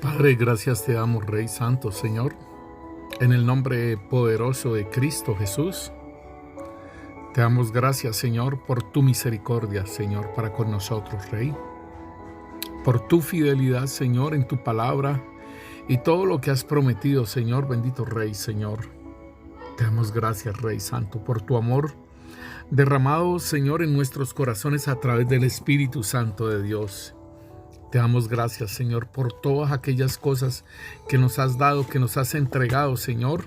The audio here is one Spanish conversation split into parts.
Padre, gracias te damos, Rey Santo, Señor. En el nombre poderoso de Cristo Jesús, te damos gracias, Señor, por tu misericordia, Señor, para con nosotros, Rey. Por tu fidelidad, Señor, en tu palabra y todo lo que has prometido, Señor, bendito Rey, Señor. Te damos gracias, Rey Santo, por tu amor derramado, Señor, en nuestros corazones a través del Espíritu Santo de Dios. Te damos gracias, Señor, por todas aquellas cosas que nos has dado, que nos has entregado, Señor.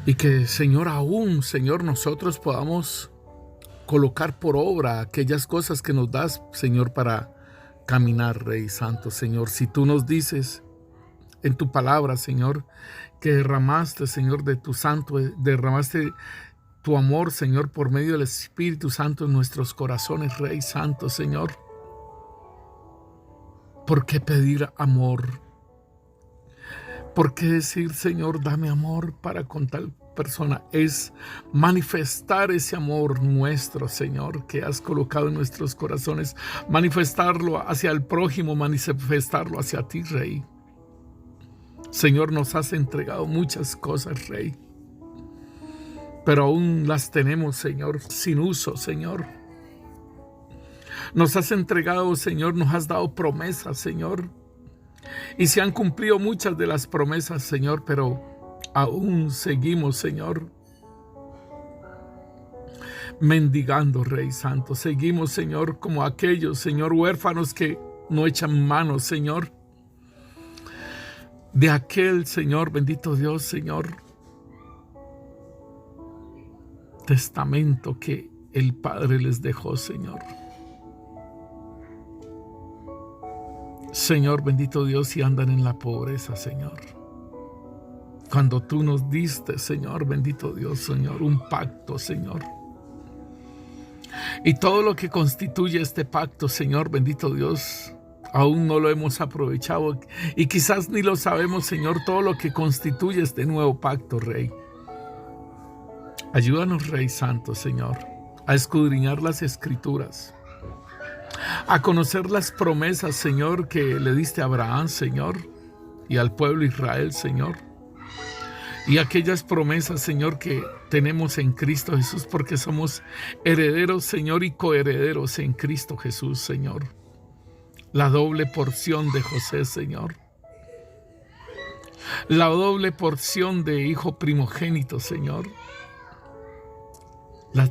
Y que, Señor, aún, Señor, nosotros podamos colocar por obra aquellas cosas que nos das, Señor, para caminar, Rey Santo, Señor. Si tú nos dices en tu palabra, Señor, que derramaste, Señor, de tu santo, derramaste tu amor, Señor, por medio del Espíritu Santo en nuestros corazones, Rey Santo, Señor. ¿Por qué pedir amor? ¿Por qué decir, Señor, dame amor para con tal persona? Es manifestar ese amor nuestro, Señor, que has colocado en nuestros corazones. Manifestarlo hacia el prójimo, manifestarlo hacia ti, Rey. Señor, nos has entregado muchas cosas, Rey. Pero aún las tenemos, Señor, sin uso, Señor. Nos has entregado, Señor, nos has dado promesas, Señor. Y se han cumplido muchas de las promesas, Señor, pero aún seguimos, Señor, mendigando, Rey Santo. Seguimos, Señor, como aquellos, Señor, huérfanos que no echan manos, Señor, de aquel, Señor, bendito Dios, Señor, testamento que el Padre les dejó, Señor. Señor, bendito Dios, y andan en la pobreza, Señor. Cuando tú nos diste, Señor, bendito Dios, Señor, un pacto, Señor. Y todo lo que constituye este pacto, Señor, bendito Dios, aún no lo hemos aprovechado. Y quizás ni lo sabemos, Señor, todo lo que constituye este nuevo pacto, Rey. Ayúdanos, Rey Santo, Señor, a escudriñar las Escrituras, a conocer las promesas, Señor, que le diste a Abraham, Señor, y al pueblo Israel, Señor. Y aquellas promesas, Señor, que tenemos en Cristo Jesús, porque somos herederos, Señor, y coherederos en Cristo Jesús, Señor. La doble porción de José, Señor. La doble porción de hijo primogénito, Señor.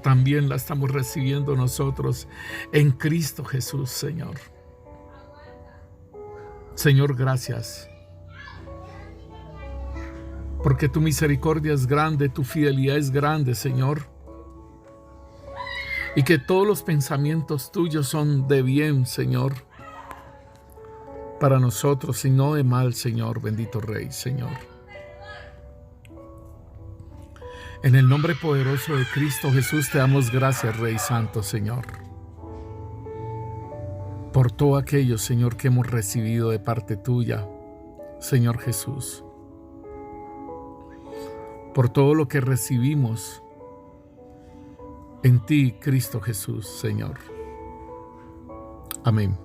También la estamos recibiendo nosotros en Cristo Jesús, Señor. Señor, gracias. Porque tu misericordia es grande, tu fidelidad es grande, Señor. Y que todos los pensamientos tuyos son de bien, Señor, para nosotros y no de mal, Señor, bendito Rey, Señor. En el nombre poderoso de Cristo Jesús te damos gracias, Rey Santo, Señor, por todo aquello, Señor, que hemos recibido de parte tuya, Señor Jesús, por todo lo que recibimos en ti, Cristo Jesús, Señor. Amén.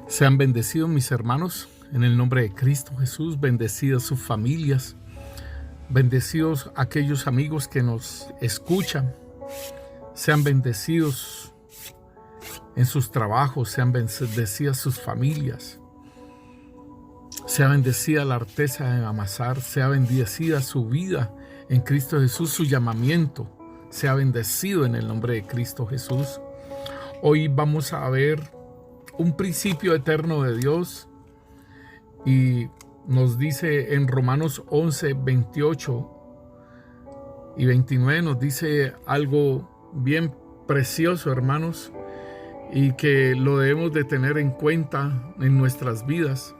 Sean bendecidos mis hermanos, en el nombre de Cristo Jesús, bendecidas sus familias, bendecidos aquellos amigos que nos escuchan, sean bendecidos en sus trabajos, sean bendecidas sus familias, sea bendecida la artesa de amasar, sea bendecida su vida en Cristo Jesús, su llamamiento, sea bendecido en el nombre de Cristo Jesús. Hoy vamos a ver un principio eterno de Dios y nos dice en Romanos 11, 28 y 29, nos dice algo bien precioso, hermanos, y que lo debemos de tener en cuenta en nuestras vidas.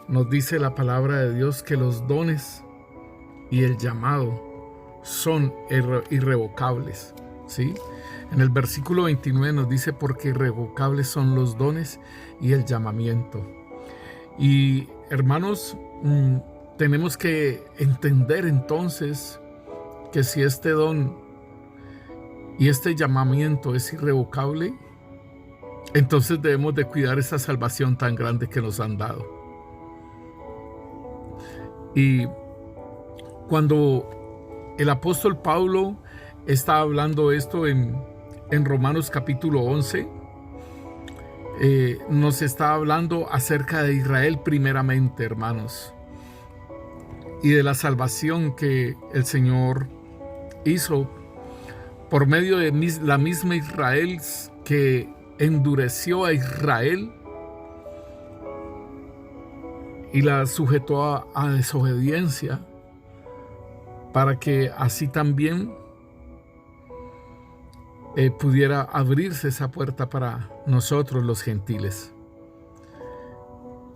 Nos dice la palabra de Dios que los dones y el llamado son irrevocables, ¿sí? En el versículo 29 nos dice, porque irrevocables son los dones y el llamamiento. Y hermanos, tenemos que entender entonces que si este don y este llamamiento es irrevocable, entonces debemos de cuidar esa salvación tan grande que nos han dado. Y cuando el apóstol Pablo está hablando esto en Romanos capítulo 11, nos está hablando acerca de Israel primeramente, hermanos, y de la salvación que el Señor hizo por medio de la misma Israel, que endureció a Israel y la sujetó a desobediencia, para que así también pudiera abrirse esa puerta para nosotros los gentiles.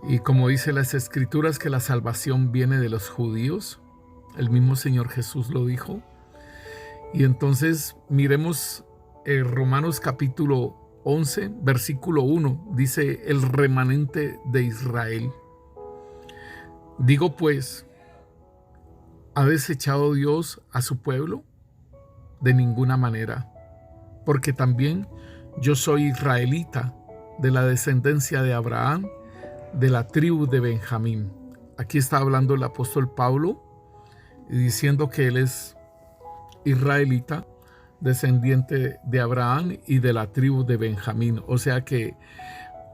Y como dice las Escrituras, que la salvación viene de los judíos, el mismo Señor Jesús lo dijo. Y entonces miremos Romanos capítulo 11, versículo 1, dice: el remanente de Israel. Digo pues, ¿ha desechado Dios a su pueblo? De ninguna manera, porque también yo soy israelita, de la descendencia de Abraham, de la tribu de Benjamín. Aquí está hablando el apóstol Pablo, diciendo que él es israelita, descendiente de Abraham y de la tribu de Benjamín. O sea que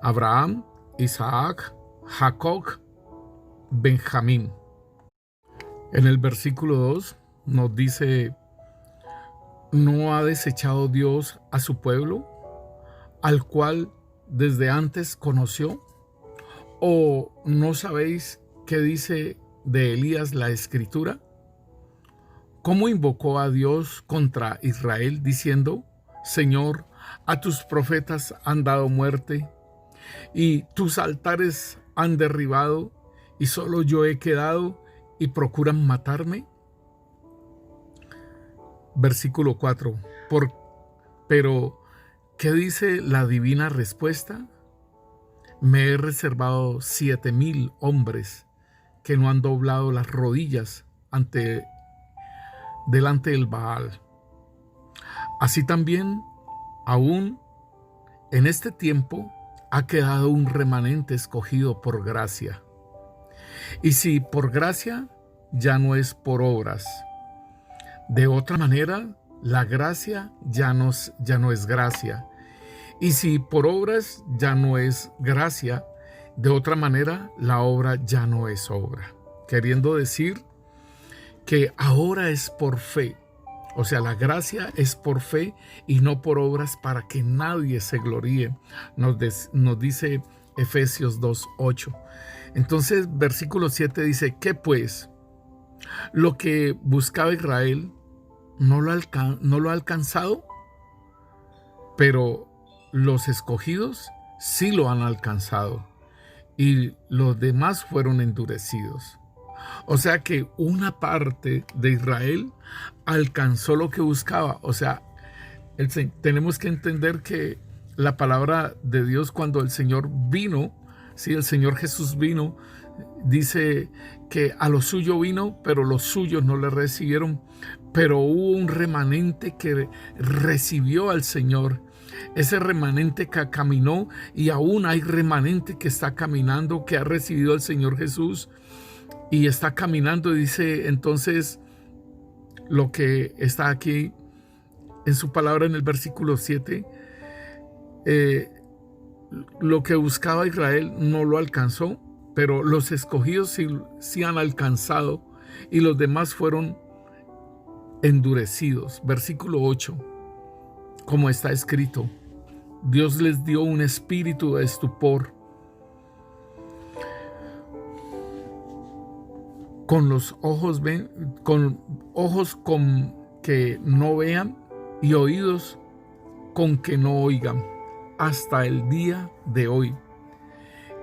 Abraham, Isaac, Jacob, Benjamín. En el versículo 2 nos dice: ¿no ha desechado Dios a su pueblo, al cual desde antes conoció? ¿O no sabéis qué dice de Elías la Escritura? ¿Cómo invocó a Dios contra Israel, diciendo: Señor, a tus profetas han dado muerte, y tus altares han derribado, y solo yo he quedado, y procuran matarme? Versículo 4. Pero, ¿qué dice la divina respuesta? Me he reservado 7,000 hombres que no han doblado las rodillas delante del Baal. Así también, aún en este tiempo, ha quedado un remanente escogido por gracia. Y si por gracia, ya no es por obras. De otra manera, la gracia ya no es gracia. Y si por obras ya no es gracia, de otra manera la obra ya no es obra. Queriendo decir que ahora es por fe. O sea, la gracia es por fe y no por obras, para que nadie se gloríe. Nos dice Efesios 2:8. Entonces, versículo 7 dice: ¿qué pues? Lo que buscaba Israel no lo ha alcanzado, pero los escogidos sí lo han alcanzado, y los demás fueron endurecidos. O sea que una parte de Israel alcanzó lo que buscaba. O sea, tenemos que entender que la palabra de Dios, cuando el Señor vino, sí, el Señor Jesús vino, dice que a lo suyo vino, pero los suyos no le recibieron. Pero hubo un remanente que recibió al Señor. Ese remanente que caminó, y aún hay remanente que está caminando, que ha recibido al Señor Jesús y está caminando. Y dice entonces lo que está aquí en su palabra en el versículo 7, lo que buscaba Israel no lo alcanzó, pero los escogidos sí han alcanzado, y los demás fueron endurecidos. Versículo 8, como está escrito: Dios les dio un espíritu de estupor, con ojos con que no vean, y oídos con que no oigan, hasta el día de hoy.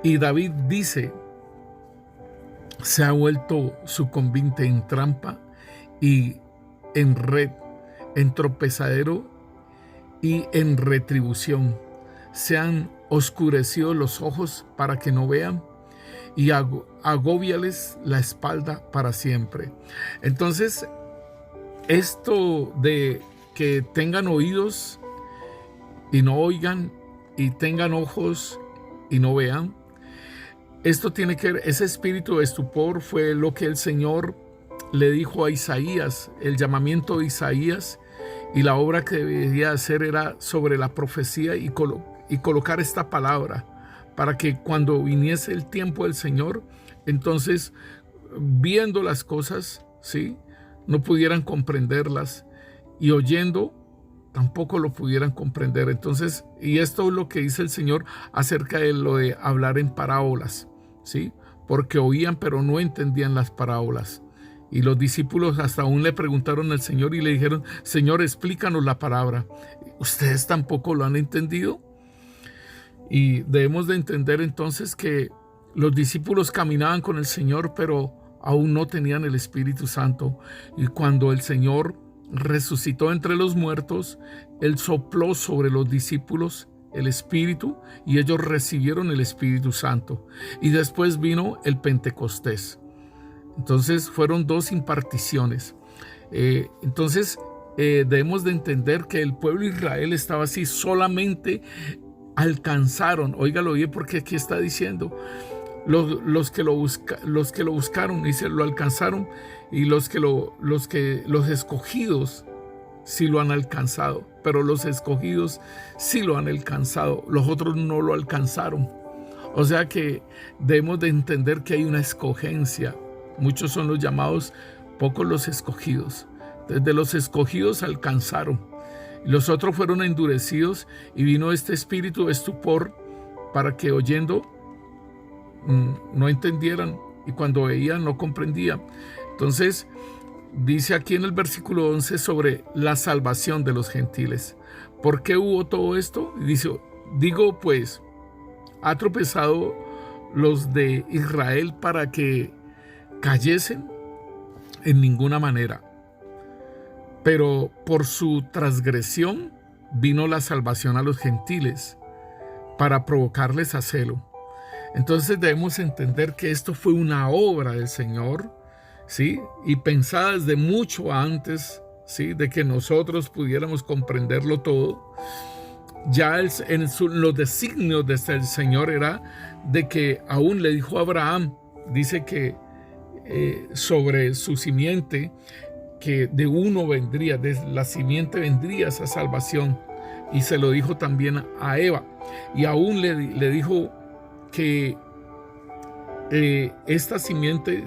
Y David dice: se ha vuelto su convite en trampa y en red, en tropezadero y en retribución. Se han oscurecido los ojos para que no vean, y agóbiales la espalda para siempre. Entonces, esto de que tengan oídos y no oigan, y tengan ojos y no vean. Esto tiene que ver, ese espíritu de estupor fue lo que el Señor le dijo a Isaías, el llamamiento de Isaías, y la obra que debía hacer era sobre la profecía y colocar esta palabra para que cuando viniese el tiempo del Señor, entonces viendo las cosas, ¿sí?, no pudieran comprenderlas, y oyendo tampoco lo pudieran comprender. Entonces, y esto es lo que dice el Señor acerca de lo de hablar en parábolas, ¿sí? Porque oían pero no entendían las parábolas. Y los discípulos hasta aún le preguntaron al Señor y le dijeron: Señor, explícanos la palabra. ¿Ustedes tampoco lo han entendido? Y debemos de entender entonces que los discípulos caminaban con el Señor, pero aún no tenían el Espíritu Santo. Y cuando el Señor resucitó entre los muertos, Él sopló sobre los discípulos el Espíritu y ellos recibieron el Espíritu Santo. Y después vino el Pentecostés. Entonces fueron dos imparticiones. Debemos de entender que el pueblo de Israel estaba así, solamente alcanzaron, óigalo bien porque aquí está diciendo, los que lo buscaron, dice, lo alcanzaron, y los escogidos sí lo han alcanzado, pero los escogidos sí lo han alcanzado, los otros no lo alcanzaron. O sea que debemos de entender que hay una escogencia. Muchos son los llamados, pocos los escogidos. Desde los escogidos alcanzaron. Los otros fueron endurecidos y vino este espíritu de estupor para que oyendo no entendieran, y cuando veían no comprendían. Entonces dice aquí en el versículo 11 sobre la salvación de los gentiles. ¿Por qué hubo todo esto? Dice: digo pues, ¿ha tropezado los de Israel para que cayesen? En ninguna manera. Pero por su transgresión vino la salvación a los gentiles, para provocarles a celo. Entonces debemos entender que esto fue una obra del Señor, ¿sí?, y pensada desde mucho antes, ¿sí?, de que nosotros pudiéramos comprenderlo todo. Ya los designios del Señor era de que aún le dijo a Abraham, dice que sobre su simiente, que de uno vendría, de la simiente vendría esa salvación, y se lo dijo también a Eva, y aún le dijo que esta simiente,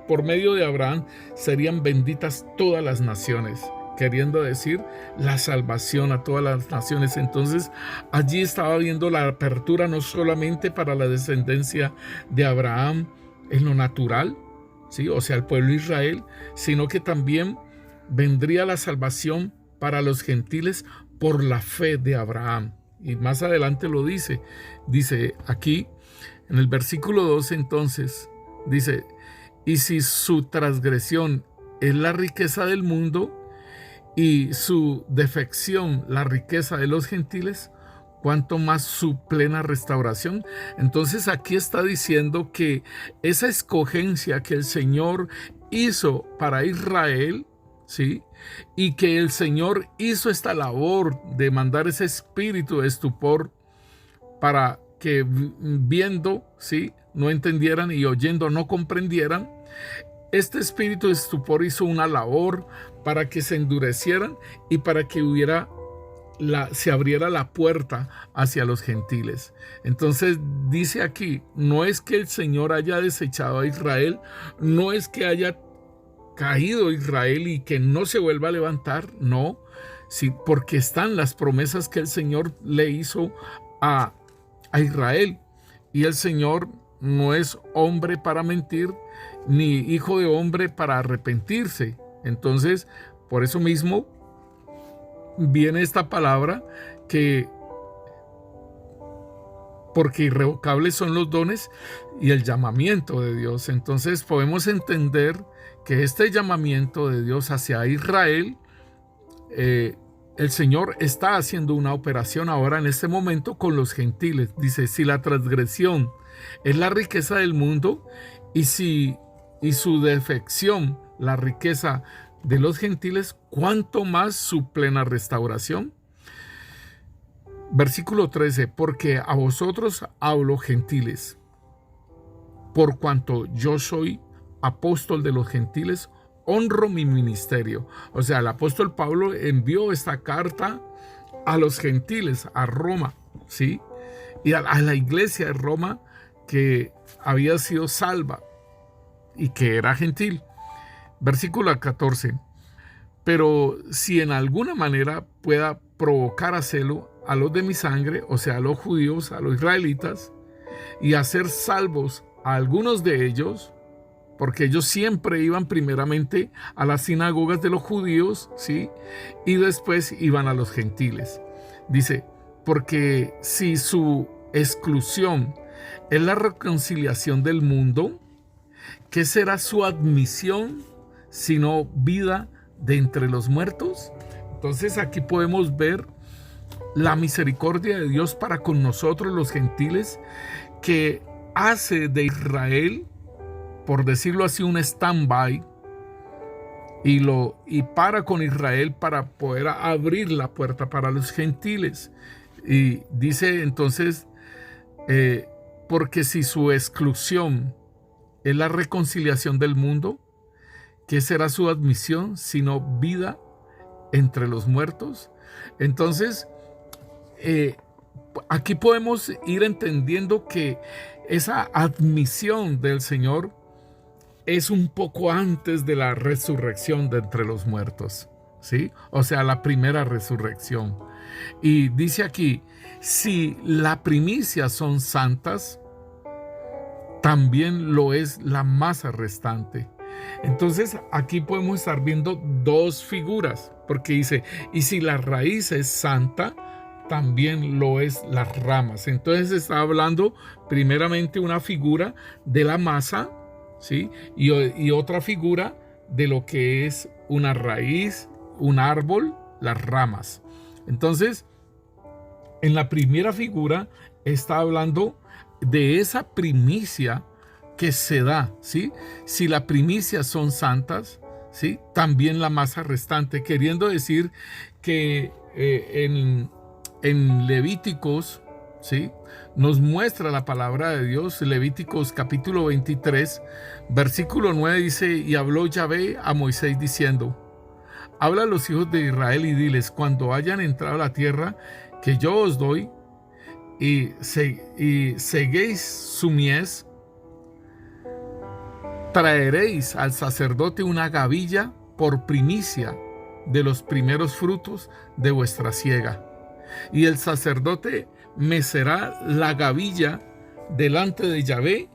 por medio de Abraham serían benditas todas las naciones, queriendo decir la salvación a todas las naciones. Entonces allí estaba viendo la apertura no solamente para la descendencia de Abraham en lo natural, ¿sí?, o sea, el pueblo de Israel, sino que también vendría la salvación para los gentiles por la fe de Abraham. Y más adelante lo dice aquí en el versículo 12, entonces dice: y si su transgresión es la riqueza del mundo y su defección la riqueza de los gentiles, cuanto más su plena restauración. Entonces aquí está diciendo que esa escogencia que el Señor hizo para Israel, ¿sí?, y que el Señor hizo esta labor de mandar ese espíritu de estupor para que viendo, ¿sí?, no entendieran, y oyendo no comprendieran. Este espíritu de estupor hizo una labor para que se endurecieran y para que se abriera la puerta hacia los gentiles. Entonces dice aquí, no es que el Señor haya desechado a Israel, no es que haya caído Israel y que no se vuelva a levantar, no, sí, porque están las promesas que el Señor le hizo a Israel, y el Señor no es hombre para mentir, ni hijo de hombre para arrepentirse. Entonces, por eso mismo viene esta palabra, que porque irrevocables son los dones y el llamamiento de Dios. Entonces podemos entender que este llamamiento de Dios hacia Israel, el Señor está haciendo una operación ahora en este momento con los gentiles. Dice: si la transgresión es la riqueza del mundo y su defección la riqueza de los gentiles, ¿cuánto más su plena restauración? Versículo 13, porque a vosotros hablo, gentiles, por cuanto yo soy apóstol de los gentiles, honro mi ministerio. O sea, el apóstol Pablo envió esta carta a los gentiles, a Roma, ¿sí? Y a la iglesia de Roma, que había sido salva y que era gentil. Versículo 14, pero si en alguna manera pueda provocar a celo a los de mi sangre, o sea, a los judíos, a los israelitas, y hacer salvos a algunos de ellos, porque ellos siempre iban primeramente a las sinagogas de los judíos, ¿sí? Y después iban a los gentiles. Dice, porque si su exclusión es la reconciliación del mundo, ¿qué será su admisión sino vida de entre los muertos? Entonces aquí podemos ver la misericordia de Dios para con nosotros los gentiles, que hace de Israel, por decirlo así, un stand-by, y para con Israel para poder abrir la puerta para los gentiles. Y dice entonces, porque si su exclusión es la reconciliación del mundo, ¿qué será su admisión sino vida entre los muertos? Entonces, aquí podemos ir entendiendo que esa admisión del Señor es un poco antes de la resurrección de entre los muertos, ¿sí? O sea, la primera resurrección. Y dice aquí, si la primicia son santas, también lo es la masa restante. Entonces aquí podemos estar viendo dos figuras, porque dice, y si la raíz es santa, también lo es las ramas. Entonces está hablando primeramente una figura de la masa, ¿sí? Y otra figura de lo que es una raíz, un árbol, las ramas. Entonces, en la primera figura está hablando de esa primicia que se da, ¿sí? Si las primicias son santas, ¿sí? También la masa restante, queriendo decir que en Levíticos, ¿sí? Nos muestra la palabra de Dios. Levíticos capítulo 23, versículo 9 dice, y habló Yahvé a Moisés diciendo, habla a los hijos de Israel y diles, cuando hayan entrado a la tierra que yo os doy, y seguéis su mies, traeréis al sacerdote una gavilla por primicia de los primeros frutos de vuestra siega. Y el sacerdote mecerá la gavilla delante de Yahvé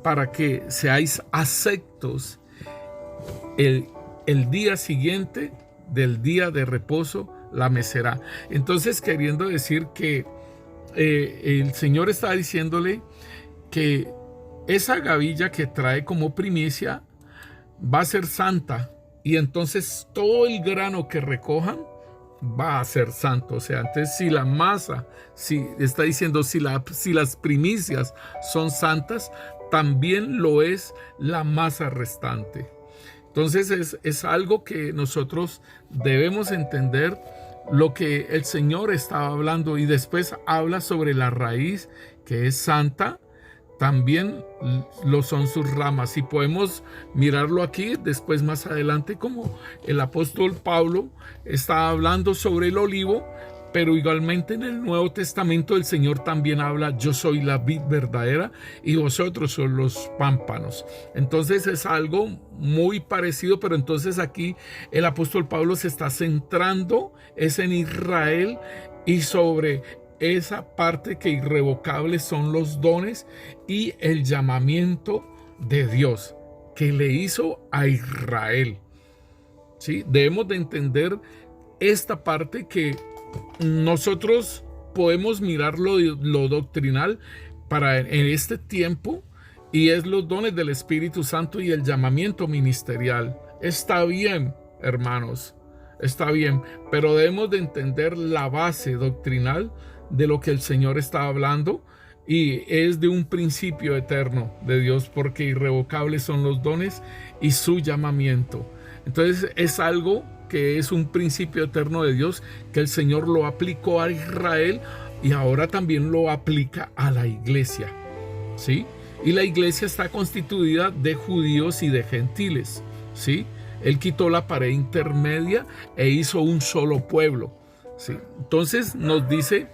para que seáis aceptos el día siguiente del día de reposo la mecerá. Entonces, queriendo decir que el Señor está diciéndole que esa gavilla que trae como primicia va a ser santa, y entonces todo el grano que recojan va a ser santo. O sea, entonces si la masa, si está diciendo, si las primicias son santas, también lo es la masa restante. Entonces es algo que nosotros debemos entender, lo que el Señor estaba hablando, y después habla sobre la raíz que es santa, también lo son sus ramas. Y podemos mirarlo aquí después más adelante, como el apóstol Pablo está hablando sobre el olivo, pero igualmente en el Nuevo Testamento el Señor también habla, yo soy la vid verdadera y vosotros son los pámpanos. Entonces es algo muy parecido, pero entonces aquí el apóstol Pablo se está centrando es en Israel y sobre esa parte que irrevocable son los dones y el llamamiento de Dios que le hizo a Israel. ¿Sí? Debemos de entender esta parte, que nosotros podemos mirar lo doctrinal para en este tiempo, y es los dones del Espíritu Santo y el llamamiento ministerial. Está bien, hermanos, está bien, pero debemos de entender la base doctrinal de lo que el Señor está hablando, y es de un principio eterno de Dios, porque irrevocables son los dones y su llamamiento. Entonces es algo que es un principio eterno de Dios, que el Señor lo aplicó a Israel y ahora también lo aplica a la iglesia, ¿sí? Y la iglesia está constituida de judíos y de gentiles, ¿sí? Él quitó la pared intermedia e hizo un solo pueblo, ¿sí? Entonces nos dice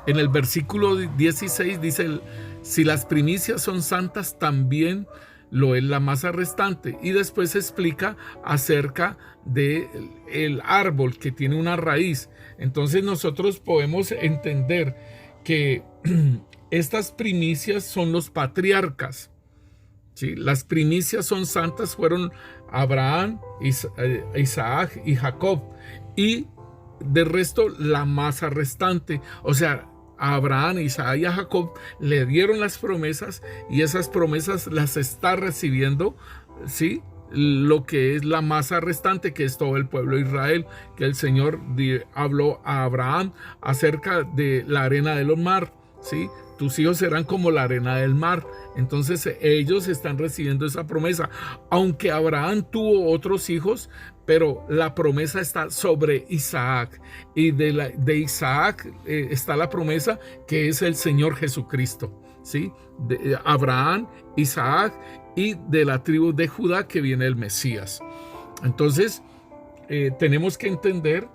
en el versículo 16, dice, si las primicias son santas, también lo es la masa restante. Y después explica acerca del árbol que tiene una raíz. Entonces nosotros podemos entender que estas primicias son los patriarcas, ¿sí? Las primicias son santas, fueron Abraham, Isaac y Jacob. Y de resto la masa restante, o sea, a Abraham, Isaac y a Jacob le dieron las promesas y esas promesas las está recibiendo, ¿sí? Lo que es la masa restante, que es todo el pueblo de Israel, que el Señor habló a Abraham acerca de la arena del mar, ¿sí? Tus hijos serán como la arena del mar. Entonces ellos están recibiendo esa promesa, aunque Abraham tuvo otros hijos, pero la promesa está sobre Isaac, y de Isaac está la promesa que es el Señor Jesucristo, ¿sí? De Abraham, Isaac, y de la tribu de Judá que viene el Mesías. Entonces tenemos que entender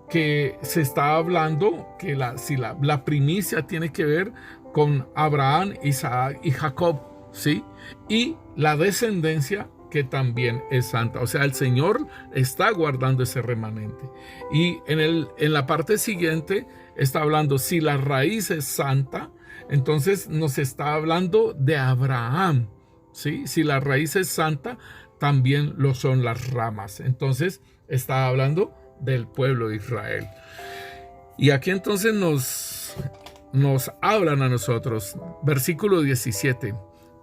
que se está hablando que la primicia tiene que ver con Abraham, Isaac y Jacob, ¿sí? Y la descendencia que también es santa. O sea, el Señor está guardando ese remanente. Y en la parte siguiente está hablando, si la raíz es santa, entonces nos está hablando de Abraham, ¿sí? Si la raíz es santa, también lo son las ramas. Entonces está hablando del pueblo de Israel. Y aquí entonces nos hablan a nosotros, versículo 17,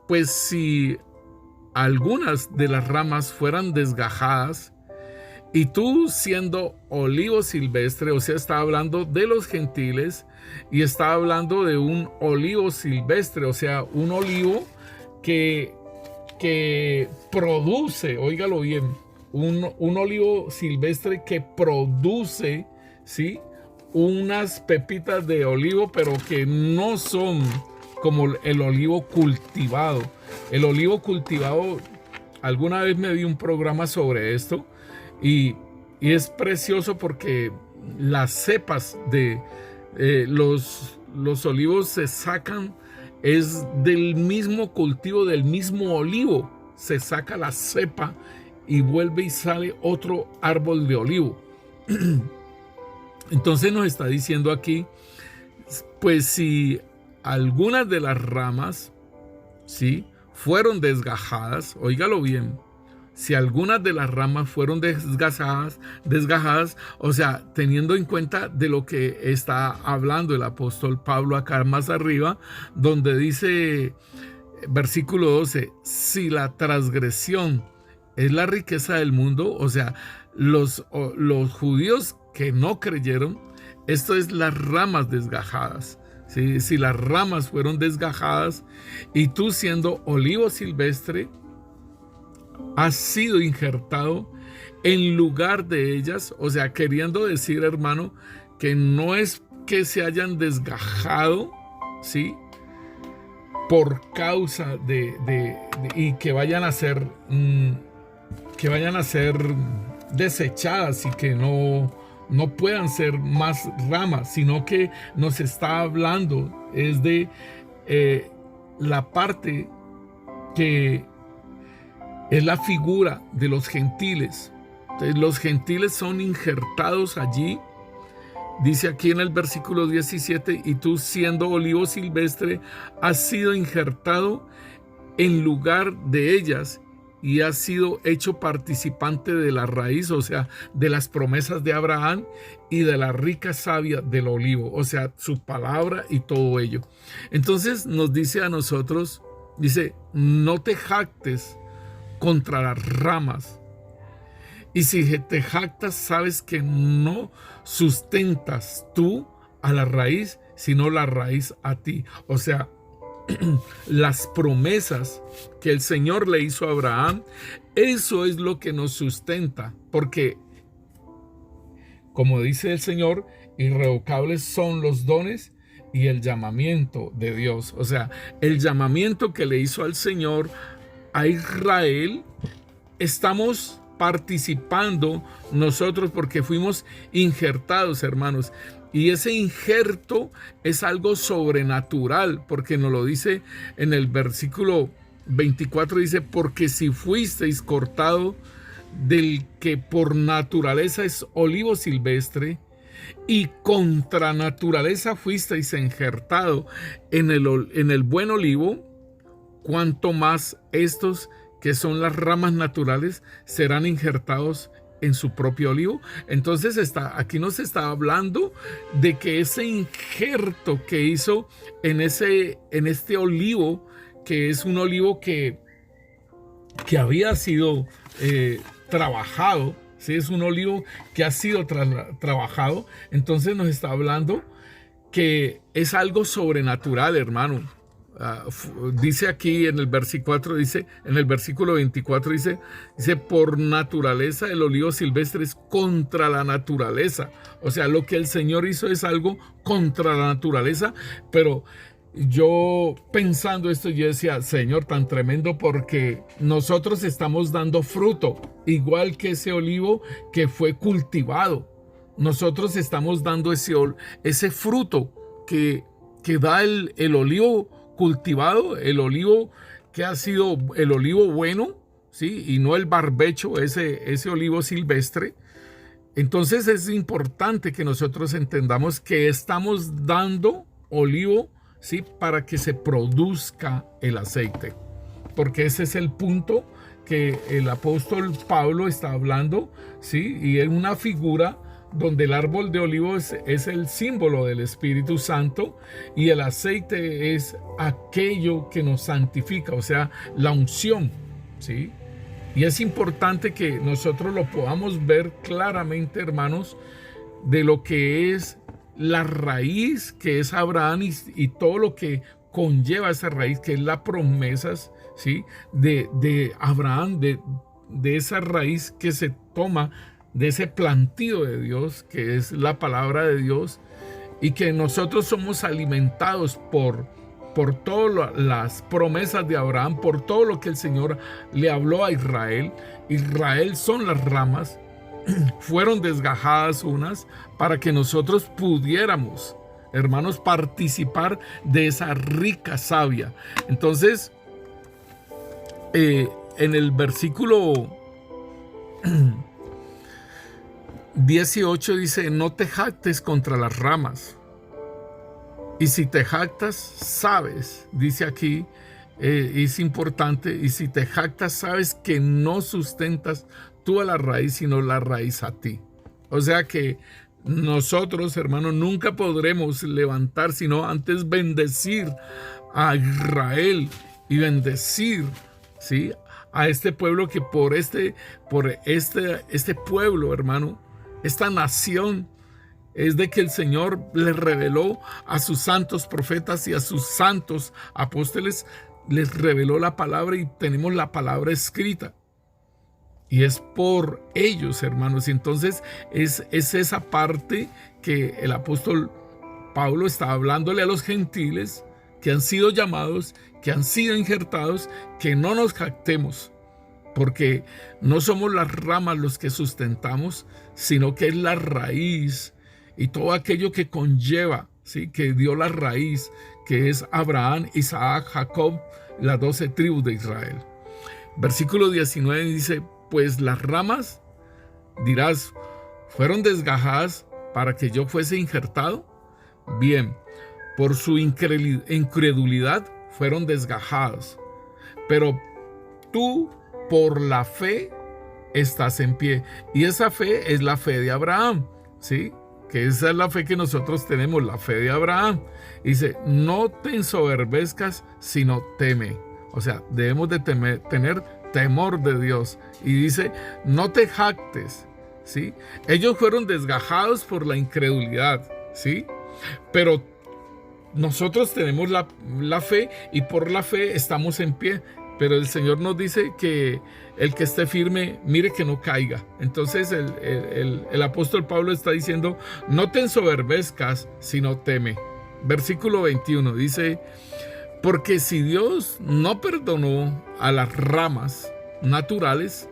pues si algunas de las ramas fueran desgajadas, y tú siendo olivo silvestre, o sea, está hablando de los gentiles, y está hablando de un olivo silvestre, o sea, un olivo que produce, óigalo bien, un olivo silvestre que produce, ¿sí?, unas pepitas de olivo, pero que no son como el olivo cultivado. El olivo cultivado, alguna vez me vi un programa sobre esto y es precioso porque las cepas de los olivos se sacan, es del mismo cultivo, del mismo olivo, se saca la cepa y vuelve y sale otro árbol de olivo. Entonces nos está diciendo aquí, pues si algunas de las ramas, ¿sí?, fueron desgajadas, óigalo bien, si algunas de las ramas fueron desgajadas, o sea, teniendo en cuenta de lo que está hablando el apóstol Pablo acá más arriba, donde dice, versículo 12, si la transgresión es la riqueza del mundo, o sea, los judíos que no creyeron, esto es las ramas desgajadas. ¿Sí? Si las ramas fueron desgajadas y tú siendo olivo silvestre has sido injertado en lugar de ellas, o sea, queriendo decir, hermano, que no es que se hayan desgajado, ¿sí?, por causa y que vayan a ser desechadas y que no puedan ser más ramas, sino que nos está hablando es de la parte que es la figura de los gentiles. Entonces, los gentiles son injertados allí. Dice aquí en el versículo 17, y tú siendo olivo silvestre has sido injertado en lugar de ellas y has sido hecho participante de la raíz, o sea, de las promesas de Abraham y de la rica savia del olivo, o sea, su palabra y todo ello. Entonces nos dice a nosotros, dice, no te jactes contra las ramas. Y si te jactas, sabes que no sustentas tú a la raíz, sino la raíz a ti. O sea, las promesas que el Señor le hizo a Abraham, eso es lo que nos sustenta, porque como dice el Señor, irrevocables son los dones y el llamamiento de Dios. O sea, el llamamiento que le hizo al Señor a Israel, estamos participando nosotros porque fuimos injertados, hermanos. Y ese injerto es algo sobrenatural, porque nos lo dice en el versículo 24, dice, porque si fuisteis cortado del que por naturaleza es olivo silvestre, y contra naturaleza fuisteis injertado en el buen olivo, cuanto más estos que son las ramas naturales serán injertados en su propio olivo. Entonces aquí nos está hablando de que ese injerto que hizo en este olivo, que es un olivo que había sido trabajado, ¿sí? Es un olivo que ha sido trabajado. Entonces nos está hablando que es algo sobrenatural, hermano. Dice aquí en el versículo 24, dice, por naturaleza el olivo silvestre es contra la naturaleza. O sea, lo que el Señor hizo es algo contra la naturaleza. Pero yo pensando esto, yo decía, Señor, tan tremendo, porque nosotros estamos dando fruto, igual que ese olivo que fue cultivado. Nosotros estamos dando ese fruto que da el olivo cultivado, el olivo que ha sido el olivo bueno, ¿sí? Y no el barbecho, ese olivo silvestre. Entonces es importante que nosotros entendamos que estamos dando olivo, ¿sí? Para que se produzca el aceite, porque ese es el punto que el apóstol Pablo está hablando, ¿sí? Y es una figura donde el árbol de olivo es el símbolo del Espíritu Santo, y el aceite es aquello que nos santifica, o sea, la unción, ¿sí? Y es importante que nosotros lo podamos ver claramente, hermanos, de lo que es la raíz que es Abraham y todo lo que conlleva esa raíz, que es las promesas, ¿sí? de Abraham, de esa raíz que se toma de ese plantío de Dios, que es la palabra de Dios, y que nosotros somos alimentados por todas las promesas de Abraham, por todo lo que el Señor le habló a Israel. Israel son las ramas, fueron desgajadas unas para que nosotros pudiéramos, hermanos, participar de esa rica savia. Entonces, en el versículo 18 dice, no te jactes contra las ramas. Y si te jactas, sabes, dice aquí, es importante, y si te jactas, sabes que no sustentas tú a la raíz, sino la raíz a ti. O sea que nosotros, hermanos, nunca podremos levantar, sino antes bendecir a Israel y bendecir, ¿sí?, a este pueblo, que por este pueblo, hermano, esta nación, es de que el Señor le reveló a sus santos profetas y a sus santos apóstoles, les reveló la palabra, y tenemos la palabra escrita. Y es por ellos, hermanos. Y entonces es esa parte que el apóstol Pablo está hablándole a los gentiles que han sido llamados, que han sido injertados, que no nos jactemos, porque no somos las ramas los que sustentamos, sino que es la raíz y todo aquello que conlleva, ¿sí?, que dio la raíz, que es Abraham, Isaac, Jacob, las 12 tribus de Israel. Versículo 19 dice, pues las ramas, dirás, fueron desgajadas para que yo fuese injertado. Bien, por su incredulidad fueron desgajadas, pero tú por la fe estás en pie. Y esa fe es la fe de Abraham, ¿sí?, que esa es la fe que nosotros tenemos, la fe de Abraham. Dice, no te ensoberbezcas, sino teme. O sea, debemos de tener temor de Dios. Y dice, no te jactes, ¿sí? Ellos fueron desgajados por la incredulidad, ¿sí? Pero nosotros tenemos la fe, y por la fe estamos en pie. pero el Señor nos dice que el que esté firme, mire que no caiga. Entonces el apóstol Pablo está diciendo, no te ensoberbezcas, sino teme. Versículo 21 dice, porque si Dios no perdonó a las ramas naturales,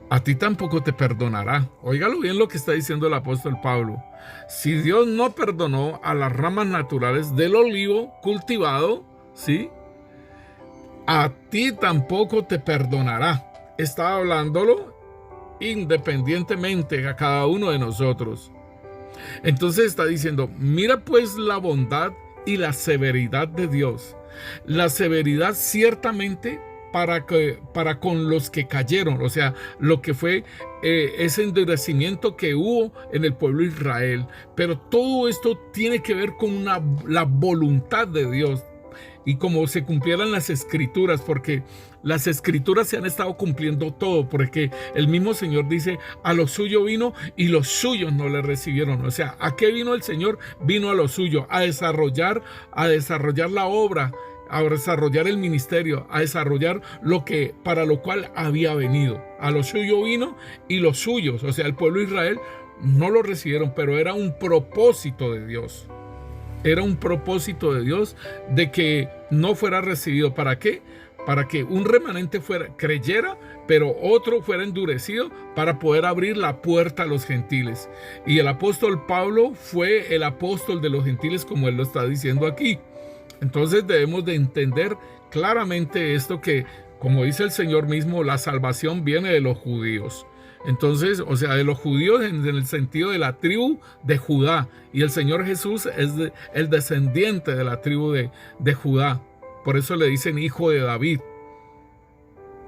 a ti tampoco te perdonará. Óigalo bien lo que está diciendo el apóstol Pablo. Si Dios no perdonó a las ramas naturales del olivo cultivado, ¿sí?, a ti tampoco te perdonará. Está hablándolo independientemente a cada uno de nosotros. Entonces está diciendo, mira pues la bondad y la severidad de Dios. La severidad ciertamente para con los que cayeron, o sea, lo que fue ese endurecimiento que hubo en el pueblo de Israel. Pero todo esto tiene que ver con la voluntad de Dios. Y como se cumplieran las escrituras, porque las escrituras se han estado cumpliendo todo, porque el mismo Señor dice, a lo suyo vino y los suyos no le recibieron. O sea, ¿a qué vino el Señor? Vino a lo suyo, a desarrollar la obra, a desarrollar el ministerio, a desarrollar para lo cual había venido. A lo suyo vino y los suyos, o sea, el pueblo de Israel, no lo recibieron, pero era un propósito de Dios. Era un propósito de Dios de que no fuera recibido. ¿Para qué? Para que un remanente creyera, pero otro fuera endurecido para poder abrir la puerta a los gentiles. Y el apóstol Pablo fue el apóstol de los gentiles, como él lo está diciendo aquí. Entonces debemos de entender claramente esto, que, como dice el Señor mismo, la salvación viene de los judíos. Entonces, o sea, de los judíos en el sentido de la tribu de Judá. Y el Señor Jesús es el descendiente de la tribu de Judá. Por eso le dicen hijo de David.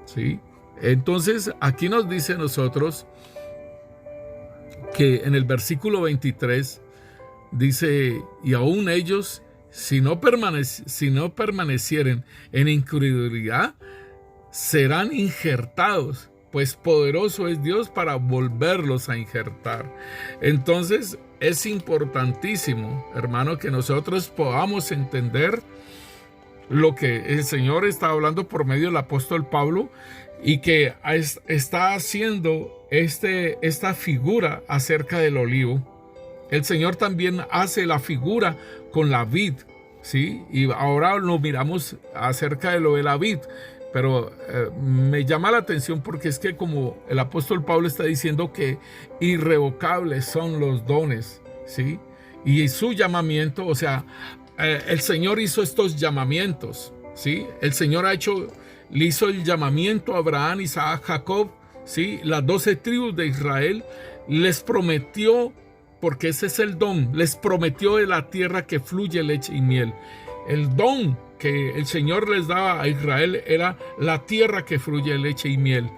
¿Sí? Entonces, aquí nos dice a nosotros que en el versículo 23 dice, y aún ellos, si no permanecieren en incredulidad, serán injertados, pues poderoso es Dios para volverlos a injertar. Entonces es importantísimo, hermano, que nosotros podamos entender lo que el Señor está hablando por medio del apóstol Pablo, y que está haciendo esta figura acerca del olivo. El Señor también hace la figura con la vid, ¿sí? Y ahora lo miramos acerca de lo de la vid. Pero me llama la atención porque es que, como el apóstol Pablo está diciendo que irrevocables son los dones, ¿sí? Y su llamamiento, o sea, el Señor hizo estos llamamientos, ¿sí? El Señor le hizo el llamamiento a Abraham, Isaac, Jacob, ¿sí? Las 12 tribus de Israel. Les prometió, porque ese es el don, les prometió de la tierra que fluye leche y miel. El don que el Señor les daba a Israel era la tierra que fluye leche y miel.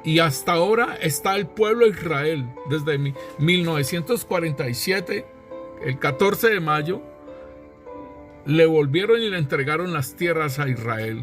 Y hasta ahora está el pueblo de Israel. Desde 1947, el 14 de mayo, le volvieron y le entregaron las tierras a Israel.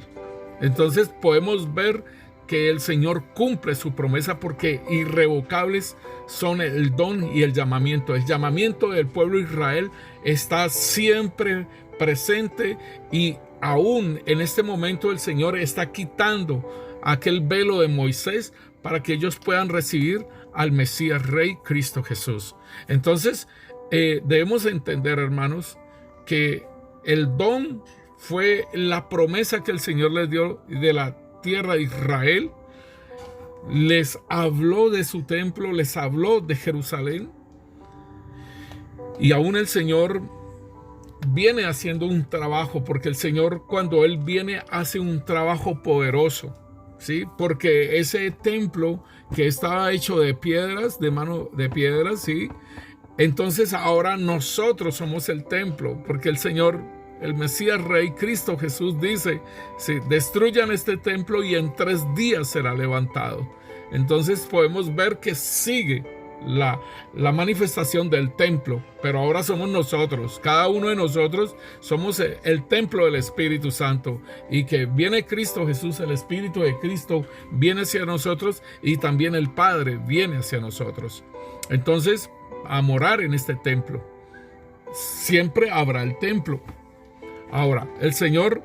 Entonces podemos ver que el Señor cumple su promesa, porque irrevocables son el don y el llamamiento. El llamamiento del pueblo de Israel está siempre presente, y aún en este momento el Señor está quitando aquel velo de Moisés para que ellos puedan recibir al Mesías Rey Cristo Jesús. Entonces debemos entender, hermanos, que el don fue la promesa que el Señor les dio de la tierra de Israel. Les habló de su templo, les habló de Jerusalén, y aún el Señor viene haciendo un trabajo, porque el Señor, cuando Él viene, hace un trabajo poderoso, ¿sí? Porque ese templo que estaba hecho de piedras, de piedras, ¿sí? Entonces ahora nosotros somos el templo, porque el Señor, el Mesías Rey Cristo Jesús, dice, ¿sí?, destruyan este templo y en 3 días será levantado. Entonces podemos ver que sigue la manifestación del templo, pero ahora somos nosotros. Cada uno de nosotros somos el templo del Espíritu Santo, y que viene Cristo Jesús, el Espíritu de Cristo viene hacia nosotros, y también el Padre viene hacia nosotros. Entonces, a morar en este templo. Siempre habrá el templo. Ahora, el Señor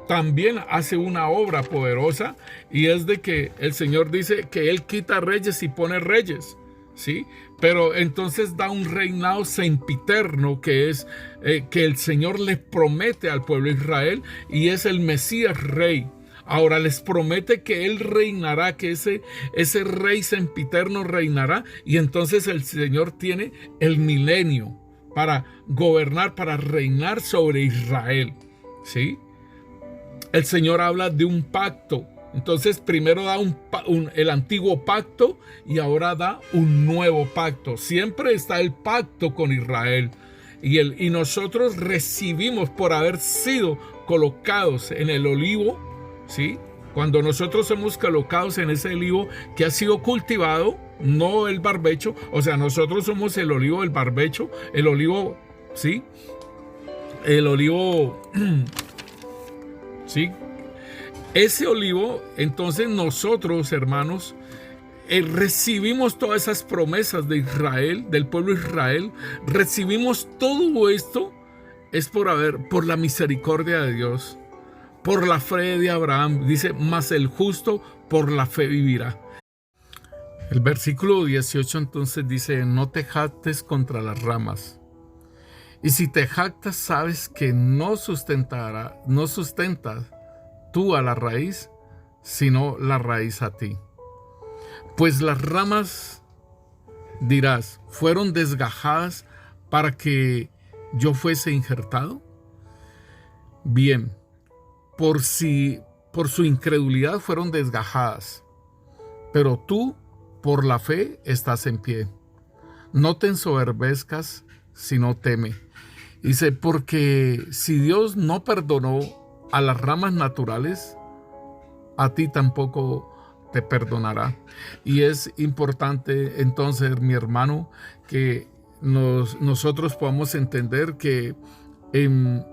también hace una obra poderosa, y es de que el Señor dice que Él quita reyes y pone reyes, ¿sí? Pero entonces da un reinado sempiterno que es que el Señor les promete al pueblo de Israel, y es el Mesías Rey. Ahora les promete que Él reinará, que ese Rey sempiterno reinará, y entonces el Señor tiene el milenio para gobernar, para reinar sobre Israel, ¿sí? El Señor habla de un pacto. Entonces primero da el antiguo pacto, y ahora da un nuevo pacto. Siempre está el pacto con Israel. Y nosotros recibimos por haber sido colocados en el olivo, ¿sí? Cuando nosotros somos colocados en ese olivo que ha sido cultivado, no el barbecho. O sea, nosotros somos el olivo del barbecho, el olivo, ¿sí? El olivo, ¿sí? Ese olivo, entonces nosotros, hermanos, recibimos todas esas promesas de Israel, del pueblo de Israel. Recibimos todo esto es por la misericordia de Dios, por la fe de Abraham. Dice, mas el justo por la fe vivirá. El versículo 18 entonces dice, no te jactes contra las ramas. Y si te jactas, sabes que no sustentas tú a la raíz, sino la raíz a ti. Pues las ramas, dirás, fueron desgajadas para que yo fuese injertado. Bien, por su incredulidad fueron desgajadas, pero tú por la fe estás en pie. No te ensoberbezcas, sino teme. Dice, porque si Dios no perdonó a las ramas naturales, a ti tampoco te perdonará. Y es importante entonces, mi hermano, que nosotros podamos entender que en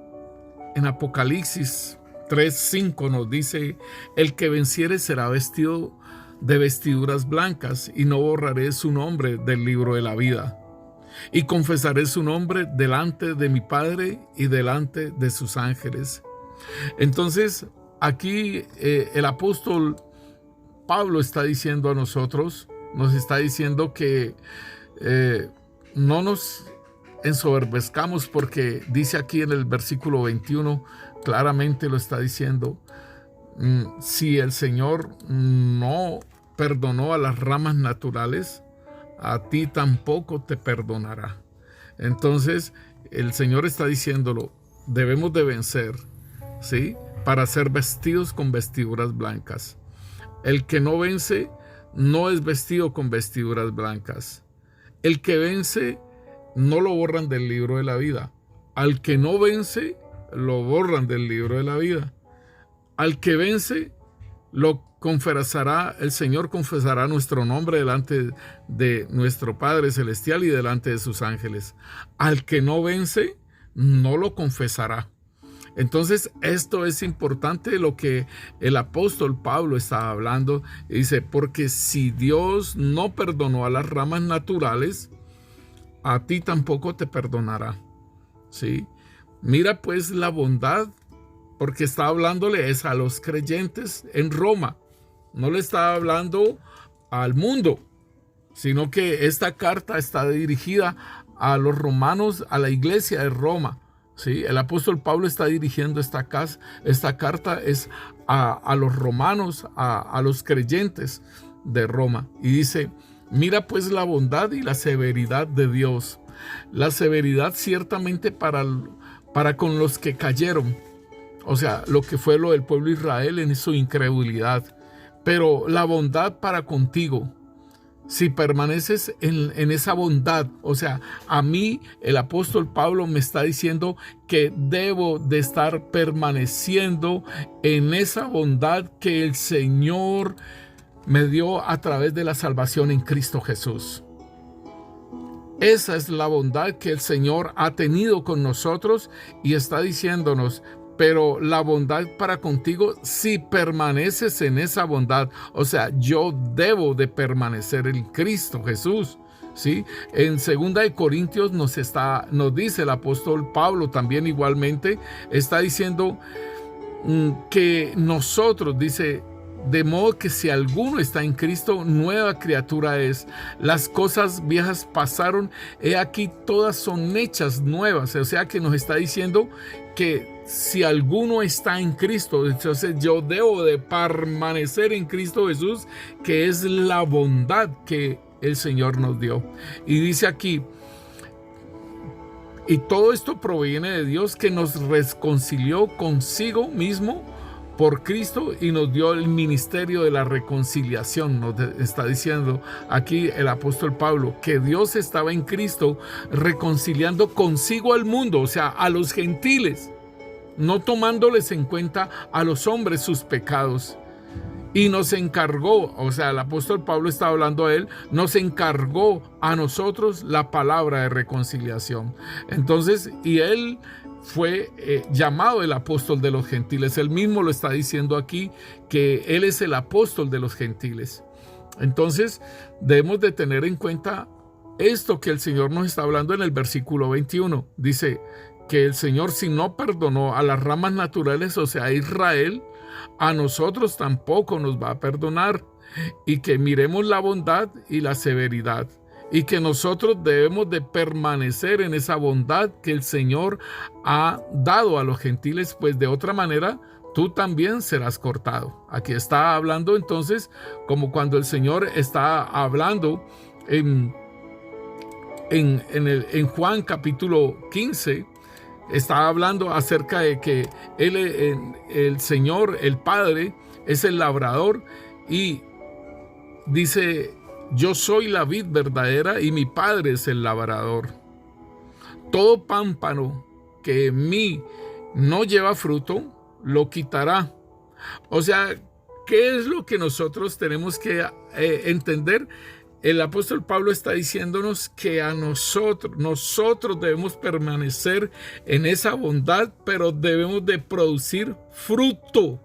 Apocalipsis 3:5 nos dice, el que venciere será vestido de vestiduras blancas, y no borraré su nombre del libro de la vida, y confesaré su nombre delante de mi Padre y delante de sus ángeles. Entonces aquí el apóstol Pablo está diciendo a nosotros, nos está diciendo que no nos ensoberbezcamos, porque dice aquí en el versículo 21, claramente lo está diciendo, si el Señor no perdonó a las ramas naturales, a ti tampoco te perdonará. Entonces el Señor está diciéndolo, debemos de vencer, ¿sí? Para ser vestidos con vestiduras blancas. El que no vence no es vestido con vestiduras blancas. El que vence no lo borran del libro de la vida. Al que no vence lo borran del libro de la vida. Al que vence lo confesará, el Señor confesará nuestro nombre delante de nuestro Padre Celestial y delante de sus ángeles. Al que no vence no lo confesará. Entonces esto es importante, lo que el apóstol Pablo está hablando. Dice, porque si Dios no perdonó a las ramas naturales, a ti tampoco te perdonará, ¿sí? Mira pues la bondad, porque está hablándole es a los creyentes en Roma. No le está hablando al mundo, sino que esta carta está dirigida a los romanos, a la iglesia de Roma. Sí, el apóstol Pablo está dirigiendo esta carta es a los romanos, a los creyentes de Roma. Y dice, mira pues la bondad y la severidad de Dios. La severidad ciertamente para con los que cayeron. O sea, lo que fue lo del pueblo de Israel en su incredulidad. Pero la bondad para contigo. Si permaneces en esa bondad, o sea, a mí el apóstol Pablo me está diciendo que debo de estar permaneciendo en esa bondad que el Señor me dio a través de la salvación en Cristo Jesús. Esa es la bondad que el Señor ha tenido con nosotros y está diciéndonos, pero la bondad para contigo si permaneces en esa bondad. O sea, yo debo de permanecer en Cristo Jesús, ¿sí? En 2 Corintios nos dice el apóstol Pablo también igualmente, está diciendo, que nosotros, dice, de modo que si alguno está en Cristo, nueva criatura es. Las cosas viejas pasaron, he aquí todas son hechas nuevas. O sea que nos está diciendo que si alguno está en Cristo, entonces yo debo de permanecer en Cristo Jesús, que es la bondad que el Señor nos dio. Y dice aquí, y todo esto proviene de Dios, que nos reconcilió consigo mismo por Cristo y nos dio el ministerio de la reconciliación. Nos está diciendo aquí el apóstol Pablo que Dios estaba en Cristo reconciliando consigo al mundo, o sea, a los gentiles, no tomándoles en cuenta a los hombres sus pecados. Y nos encargó, o sea, el apóstol Pablo está hablando a él, nos encargó a nosotros la palabra de reconciliación. Entonces, y él fue llamado el apóstol de los gentiles. Él mismo lo está diciendo aquí, que él es el apóstol de los gentiles. Entonces, debemos de tener en cuenta esto que el Señor nos está hablando en el versículo 21. Dice que el Señor, si no perdonó a las ramas naturales, o sea, a Israel, a nosotros tampoco nos va a perdonar, y que miremos la bondad y la severidad, y que nosotros debemos de permanecer en esa bondad que el Señor ha dado a los gentiles, pues de otra manera tú también serás cortado. Aquí está hablando entonces como cuando el Señor está hablando en Juan capítulo 15, está hablando acerca de que el Señor, el Padre, es el labrador, y dice: yo soy la vid verdadera y mi Padre es el labrador. Todo pámpano que en mí no lleva fruto, lo quitará. O sea, ¿qué es lo que nosotros tenemos que entender? El apóstol Pablo está diciéndonos que a nosotros debemos permanecer en esa bondad, pero debemos de producir fruto.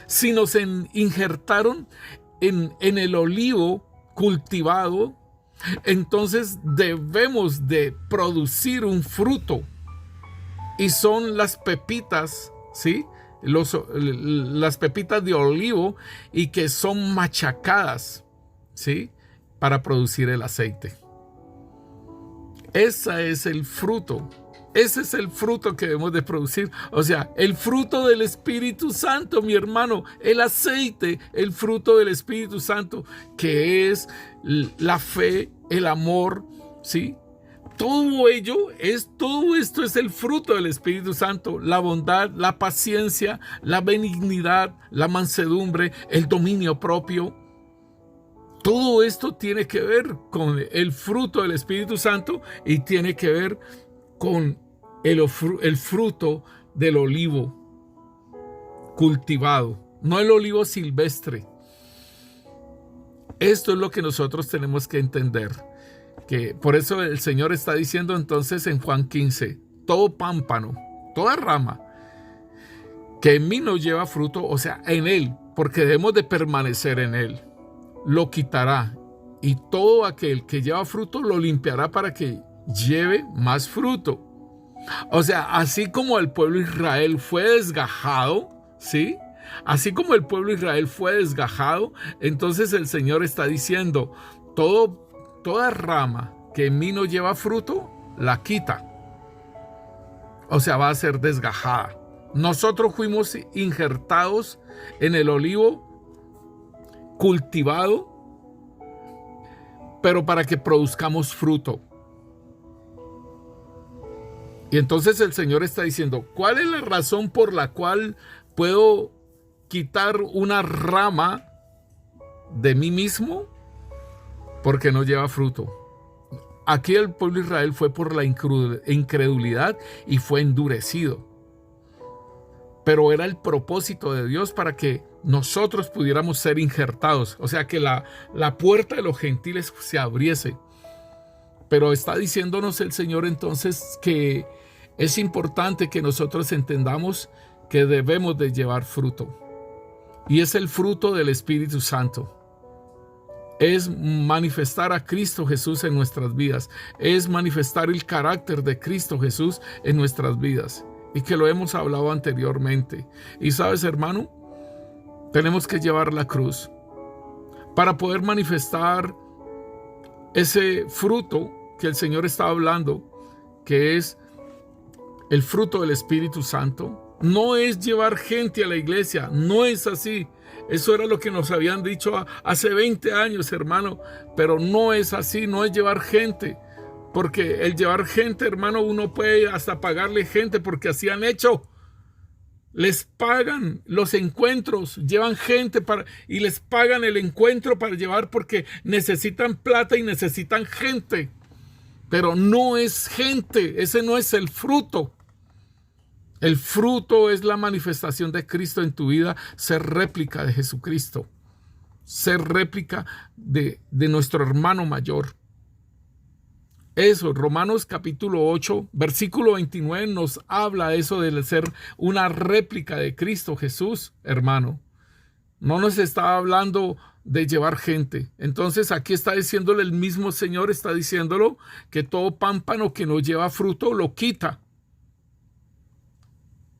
Si nos injertaron en el olivo cultivado, entonces debemos de producir un fruto, y son las pepitas, ¿sí? Las pepitas de olivo, y que son machacadas, ¿sí?, para producir el aceite. Ese es el fruto. Ese es el fruto que debemos de producir. O sea, el fruto del Espíritu Santo, mi hermano, el aceite, el fruto del Espíritu Santo, que es la fe, el amor, ¿sí? Todo esto es el fruto del Espíritu Santo: la bondad, la paciencia, la benignidad, la mansedumbre, el dominio propio. Todo esto tiene que ver con el fruto del Espíritu Santo, y tiene que ver con el fruto del olivo cultivado, no el olivo silvestre. Esto es lo que nosotros tenemos que entender, que por eso el Señor está diciendo entonces en Juan 15: todo pámpano, toda rama que en mí no lleva fruto, o sea, en Él, porque debemos de permanecer en Él, lo quitará, y todo aquel que lleva fruto lo limpiará para que lleve más fruto. O sea, así como el pueblo de Israel fue desgajado, ¿sí? Así como el pueblo de Israel fue desgajado, entonces el Señor está diciendo: toda rama que en mí no lleva fruto, la quita. O sea, va a ser desgajada. Nosotros fuimos injertados en el olivo cultivado, pero para que produzcamos fruto. Y entonces el Señor está diciendo: ¿cuál es la razón por la cual puedo quitar una rama de mí mismo? Porque no lleva fruto. Aquí el pueblo de Israel fue por la incredulidad y fue endurecido. Pero era el propósito de Dios para que nosotros pudiéramos ser injertados. O sea, que la puerta de los gentiles se abriese. Pero está diciéndonos el Señor entonces que es importante que nosotros entendamos que debemos de llevar fruto. Y es el fruto del Espíritu Santo. Es manifestar a Cristo Jesús en nuestras vidas. Es manifestar el carácter de Cristo Jesús en nuestras vidas. y que lo hemos hablado anteriormente. Y sabes, hermano, tenemos que llevar la cruz para poder manifestar ese fruto que el Señor está hablando, que es el fruto del Espíritu Santo. No es llevar gente a la iglesia, no es así. Eso era lo que nos habían dicho hace 20 años, hermano, pero no es así, no es llevar gente. Porque el llevar gente, hermano, uno puede hasta pagarle gente, porque así han hecho. Les pagan los encuentros, llevan gente y les pagan el encuentro para llevar, porque necesitan plata y necesitan gente. Pero no es gente, ese no es el fruto. El fruto es la manifestación de Cristo en tu vida, ser réplica de Jesucristo, ser réplica de nuestro hermano mayor. Eso, Romanos capítulo 8, versículo 29 nos habla de eso, de ser una réplica de Cristo Jesús, hermano. No nos está hablando de llevar gente. Entonces aquí está diciéndole el mismo Señor, está diciéndolo, que todo pámpano que no lleva fruto lo quita.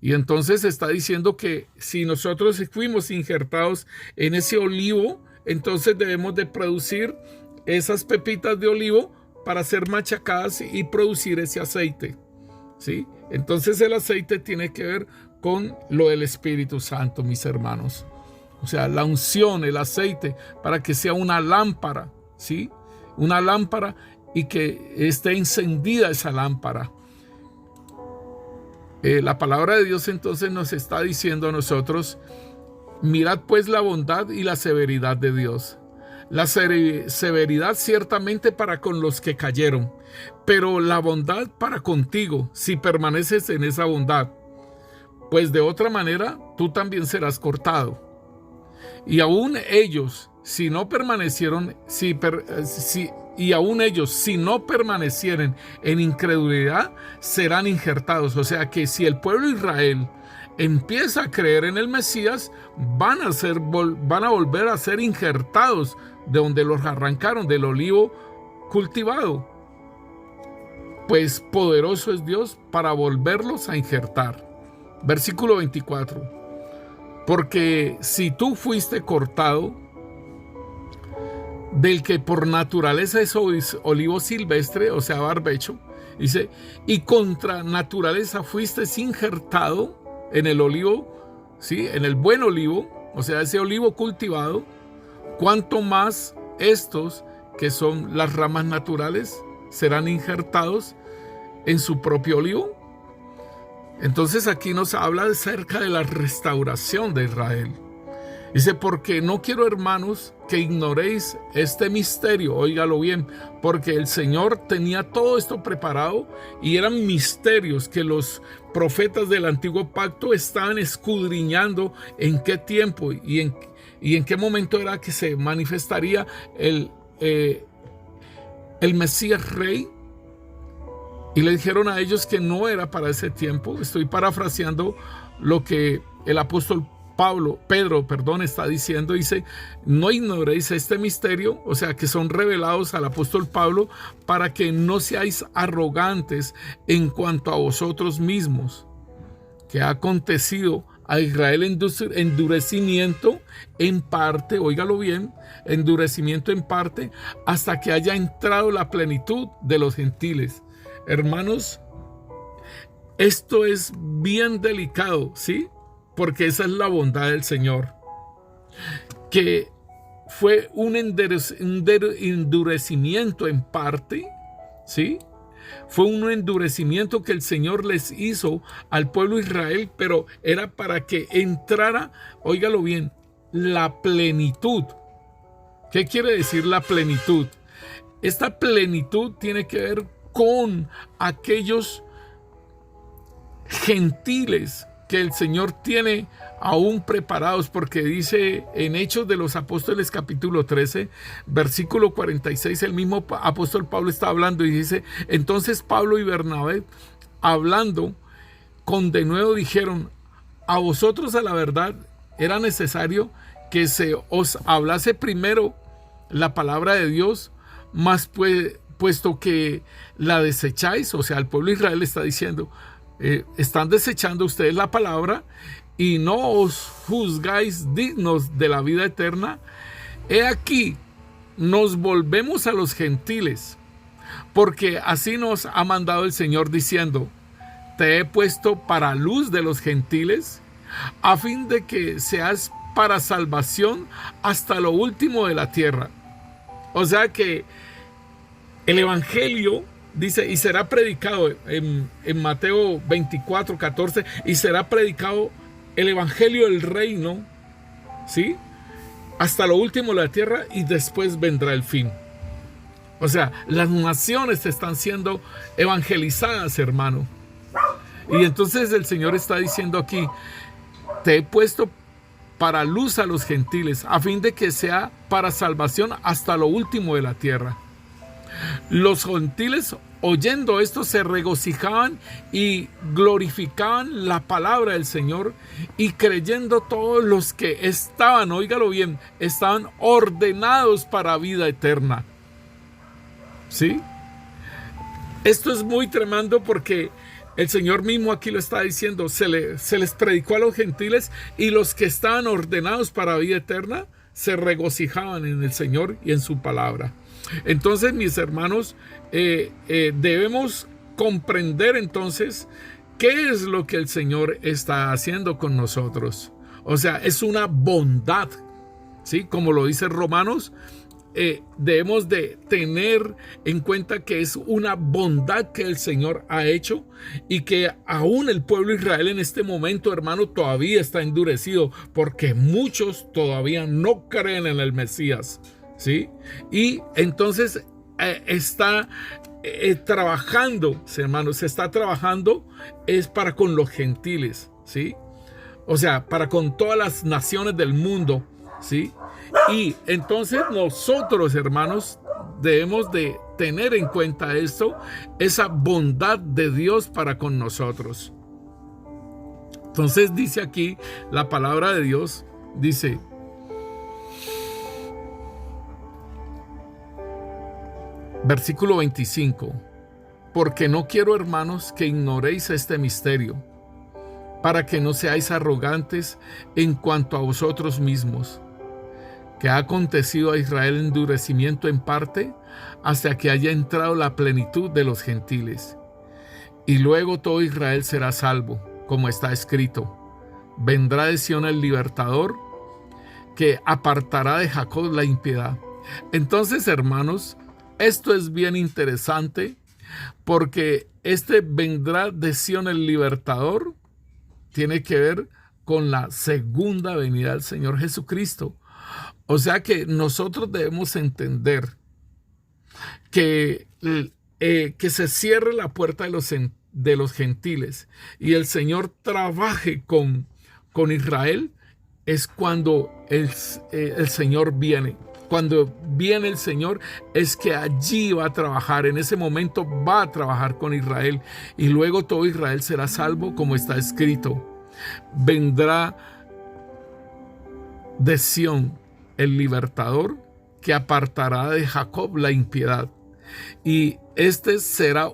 Y entonces está diciendo que si nosotros fuimos injertados en ese olivo, entonces debemos de producir esas pepitas de olivo para ser machacadas y producir ese aceite, ¿sí? Entonces el aceite tiene que ver con lo del Espíritu Santo, mis hermanos. O sea, la unción, el aceite, para que sea una lámpara, ¿sí? Una lámpara y que esté encendida esa lámpara. La palabra de Dios entonces nos está diciendo a nosotros: mirad pues la bondad y la severidad de Dios. La severidad ciertamente para con los que cayeron, pero la bondad para contigo, si permaneces en esa bondad, pues de otra manera tú también serás cortado. Y aún ellos, si no permanecieren en incredulidad, serán injertados. O sea que si el pueblo de Israel empieza a creer en el Mesías, van a volver a ser injertados de donde los arrancaron, del olivo cultivado. Pues poderoso es Dios para volverlos a injertar. Versículo 24. Porque si tú fuiste cortado del que por naturaleza es olivo silvestre, o sea, barbecho, dice, y contra naturaleza fuiste injertado en el olivo, ¿sí? En el buen olivo, o sea, ese olivo cultivado, cuánto más estos, que son las ramas naturales, serán injertados en su propio olivo. Entonces aquí nos habla acerca de la restauración de Israel. Dice, porque no quiero, hermanos, que ignoréis este misterio. Óigalo bien, porque el Señor tenía todo esto preparado y eran misterios que los profetas del antiguo pacto estaban escudriñando en qué tiempo y en qué momento era que se manifestaría el Mesías Rey. Y le dijeron a ellos que no era para ese tiempo. Estoy parafraseando lo que el apóstol Pedro está diciendo. Dice, no ignoréis este misterio, o sea, que son revelados al apóstol Pablo, para que no seáis arrogantes en cuanto a vosotros mismos, que ha acontecido a Israel endurecimiento en parte, óigalo bien, endurecimiento en parte, hasta que haya entrado la plenitud de los gentiles. Hermanos, esto es bien delicado, ¿sí? Porque esa es la bondad del Señor, que fue un endurecimiento en parte, ¿sí? Fue un endurecimiento que el Señor les hizo al pueblo de Israel, pero era para que entrara, óigalo bien, la plenitud. ¿Qué quiere decir la plenitud? Esta plenitud tiene que ver con aquellos gentiles que el Señor tiene aún preparados, porque dice en Hechos de los Apóstoles capítulo 13, versículo 46, el mismo apóstol Pablo está hablando y dice, entonces Pablo y Bernabé, hablando con denuedo, dijeron, a vosotros a la verdad era necesario que se os hablase primero la palabra de Dios, mas puesto que la desecháis, o sea, el pueblo de Israel está diciendo, están desechando ustedes la palabra y no os juzgáis dignos de la vida eterna. He aquí, nos volvemos a los gentiles, porque así nos ha mandado el Señor diciendo: te he puesto para luz de los gentiles, a fin de que seas para salvación hasta lo último de la tierra. O sea que el evangelio, dice, y será predicado en Mateo 24, 14, y será predicado el evangelio del reino, ¿sí?, hasta lo último de la tierra, y después vendrá el fin. O sea, las naciones están siendo evangelizadas, hermano. Y entonces el Señor está diciendo aquí: te he puesto para luz a los gentiles, a fin de que sea para salvación hasta lo último de la tierra. Los gentiles, oyendo esto, se regocijaban y glorificaban la palabra del Señor, y creyendo todos los que estaban, óigalo bien, estaban ordenados para vida eterna. ¿Sí? Esto es muy tremendo, porque el Señor mismo aquí lo está diciendo. Se les predicó a los gentiles, y los que estaban ordenados para vida eterna se regocijaban en el Señor y en su palabra. Entonces, mis hermanos, debemos comprender entonces qué es lo que el Señor está haciendo con nosotros. O sea, es una bondad, ¿sí? Como lo dice Romanos, debemos de tener en cuenta que es una bondad que el Señor ha hecho, y que aún el pueblo de Israel en este momento, hermano, todavía está endurecido, porque muchos todavía no creen en el Mesías, ¿sí? Y entonces está trabajando, hermanos, se está trabajando es para con los gentiles, ¿sí? O sea, para con todas las naciones del mundo, ¿sí? Y entonces nosotros, hermanos, debemos de tener en cuenta esto, esa bondad de Dios para con nosotros. Entonces dice aquí la palabra de Dios, dice: versículo 25: porque no quiero, hermanos, que ignoréis este misterio, para que no seáis arrogantes en cuanto a vosotros mismos, que ha acontecido a Israel endurecimiento en parte, hasta que haya entrado la plenitud de los gentiles. Y luego todo Israel será salvo, como está escrito: vendrá de Sión el libertador, que apartará de Jacob la impiedad. Entonces, hermanos, esto es bien interesante, porque vendrá de Sión el libertador tiene que ver con la segunda venida del Señor Jesucristo. O sea que nosotros debemos entender que se cierre la puerta de los gentiles y el Señor trabaje con Israel, es cuando el Señor viene. Cuando viene el Señor, es que allí va a trabajar. En ese momento va a trabajar con Israel, y luego todo Israel será salvo, como está escrito: vendrá de Sión el libertador, que apartará de Jacob la impiedad. Y este será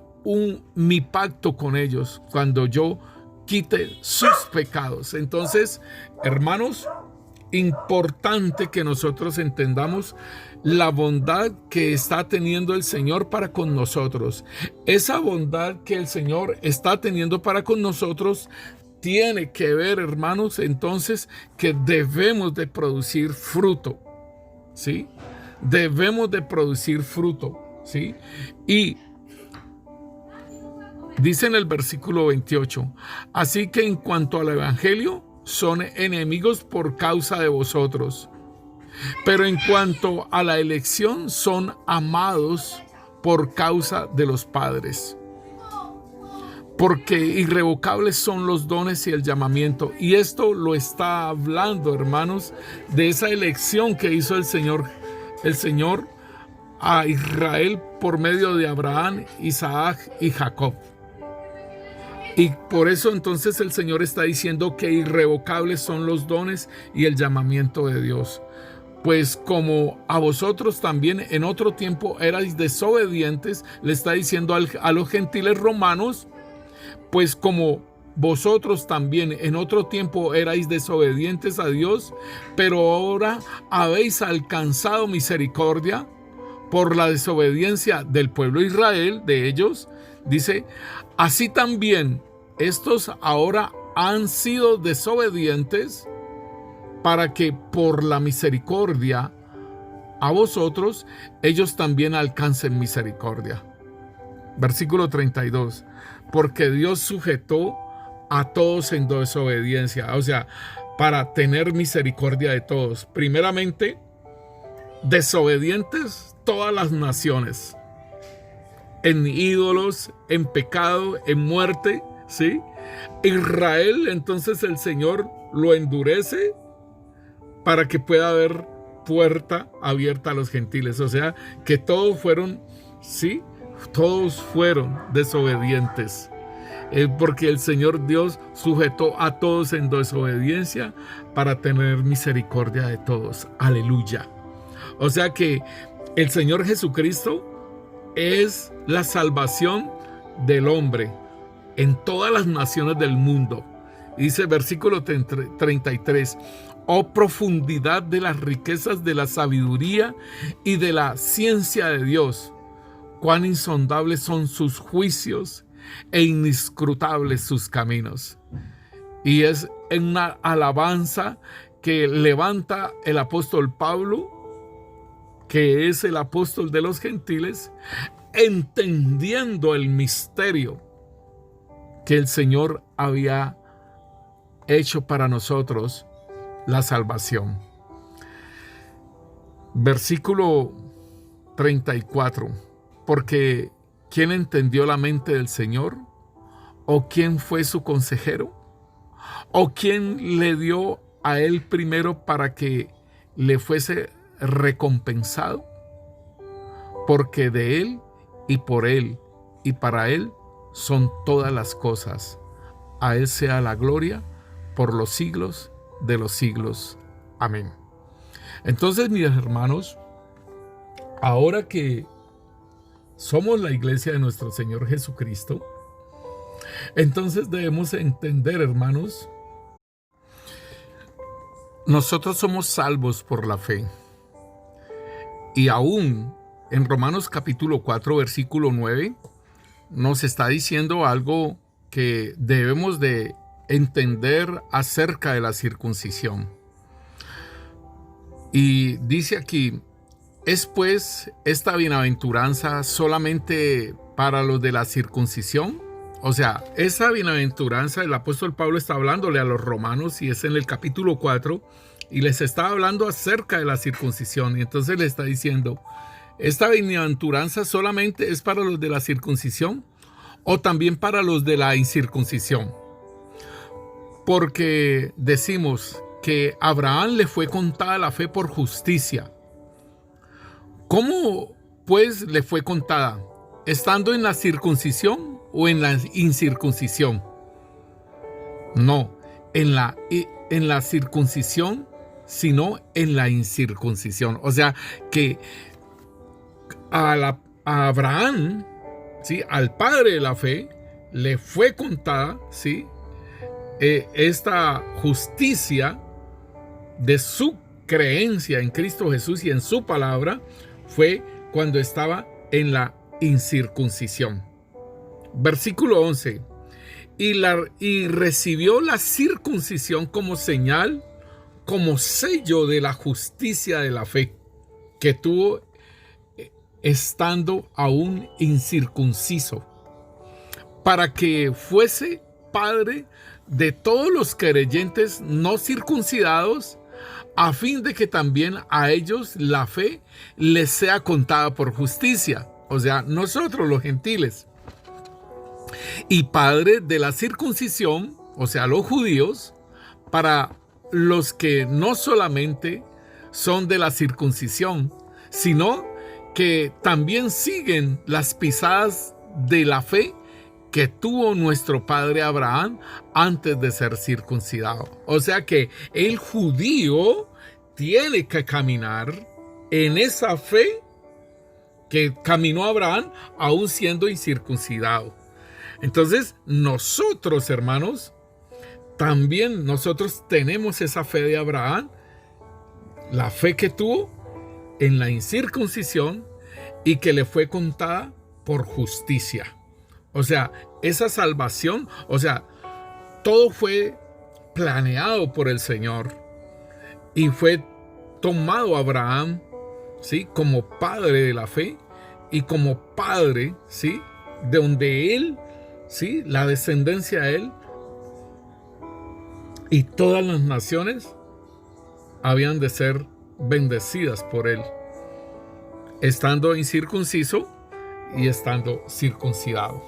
mi pacto con ellos, cuando yo quite sus pecados. Entonces, hermanos, importante que nosotros entendamos la bondad que está teniendo el Señor para con nosotros. Esa bondad que el Señor está teniendo para con nosotros tiene que ver, hermanos, entonces, que debemos de producir fruto, ¿sí? Debemos de producir fruto, ¿sí? Y dice en el versículo 28: así que en cuanto al evangelio, son enemigos por causa de vosotros, pero en cuanto a la elección, son amados por causa de los padres. Porque irrevocables son los dones y el llamamiento. Y esto lo está hablando, hermanos, de esa elección que hizo el Señor a Israel por medio de Abraham, Isaac y Jacob. Y por eso entonces el Señor está diciendo que irrevocables son los dones y el llamamiento de Dios. Pues como a vosotros también en otro tiempo erais desobedientes, le está diciendo a los gentiles romanos, Pues como vosotros también en otro tiempo erais desobedientes a Dios, pero ahora habéis alcanzado misericordia por la desobediencia del pueblo de Israel, de ellos, dice, así también estos ahora han sido desobedientes para que por la misericordia a vosotros ellos también alcancen misericordia. Versículo 32. Porque Dios sujetó a todos en desobediencia, o sea, para tener misericordia de todos. Primeramente, desobedientes todas las naciones, en ídolos, en pecado, en muerte, ¿sí? Israel, entonces el Señor lo endurece para que pueda haber puerta abierta a los gentiles, o sea, que todos fueron, ¿sí? Todos fueron desobedientes, porque el Señor Dios sujetó a todos en desobediencia para tener misericordia de todos. Aleluya. O sea que el Señor Jesucristo es la salvación del hombre en todas las naciones del mundo. Dice versículo 33, oh profundidad de las riquezas de la sabiduría y de la ciencia de Dios, cuán insondables son sus juicios e inescrutables sus caminos. Y es en una alabanza que levanta el apóstol Pablo, que es el apóstol de los gentiles, entendiendo el misterio que el Señor había hecho para nosotros, la salvación. Versículo 34. Porque ¿quién entendió la mente del Señor? ¿O quién fue su consejero? ¿O quién le dio a él primero para que le fuese recompensado? Porque de él y por él y para él son todas las cosas. A él sea la gloria por los siglos de los siglos. Amén. Entonces, mis hermanos, ahora que somos la iglesia de nuestro Señor Jesucristo, entonces debemos entender, hermanos, nosotros somos salvos por la fe. Y aún en Romanos capítulo 4, versículo 9, nos está diciendo algo que debemos de entender acerca de la circuncisión. Y dice aquí, ¿es pues esta bienaventuranza solamente para los de la circuncisión? O sea, esa bienaventuranza, el apóstol Pablo está hablándole a los romanos y es en el capítulo 4 y les está hablando acerca de la circuncisión. Y entonces le está diciendo, ¿esta bienaventuranza solamente es para los de la circuncisión o también para los de la incircuncisión? Porque decimos que a Abraham le fue contada la fe por justicia. ¿Cómo pues le fue contada? ¿Estando en la circuncisión o en la incircuncisión? No, en la circuncisión, sino en la incircuncisión. O sea que a Abraham, ¿sí?, al padre de la fe, le fue contada, ¿sí?, esta justicia de su creencia en Cristo Jesús y en su palabra fue cuando estaba en la incircuncisión. Versículo 11. Y recibió la circuncisión como señal, como sello de la justicia de la fe que tuvo estando aún incircunciso, para que fuese padre de todos los creyentes no circuncidados, a fin de que también a ellos la fe les sea contada por justicia, o sea, nosotros los gentiles, y padre de la circuncisión, o sea, los judíos, para los que no solamente son de la circuncisión, sino que también siguen las pisadas de la fe que tuvo nuestro padre Abraham antes de ser circuncidado. O sea que el judío tiene que caminar en esa fe que caminó Abraham aún siendo incircuncidado. Entonces nosotros, hermanos, también nosotros tenemos esa fe de Abraham, la fe que tuvo en la incircuncisión y que le fue contada por justicia. O sea, esa salvación, o sea, todo fue planeado por el Señor y fue tomado Abraham, ¿sí?, como padre de la fe y como padre, ¿sí?, de donde él, ¿sí?, la descendencia de él y todas las naciones habían de ser bendecidas por él, estando incircunciso y estando circuncidado.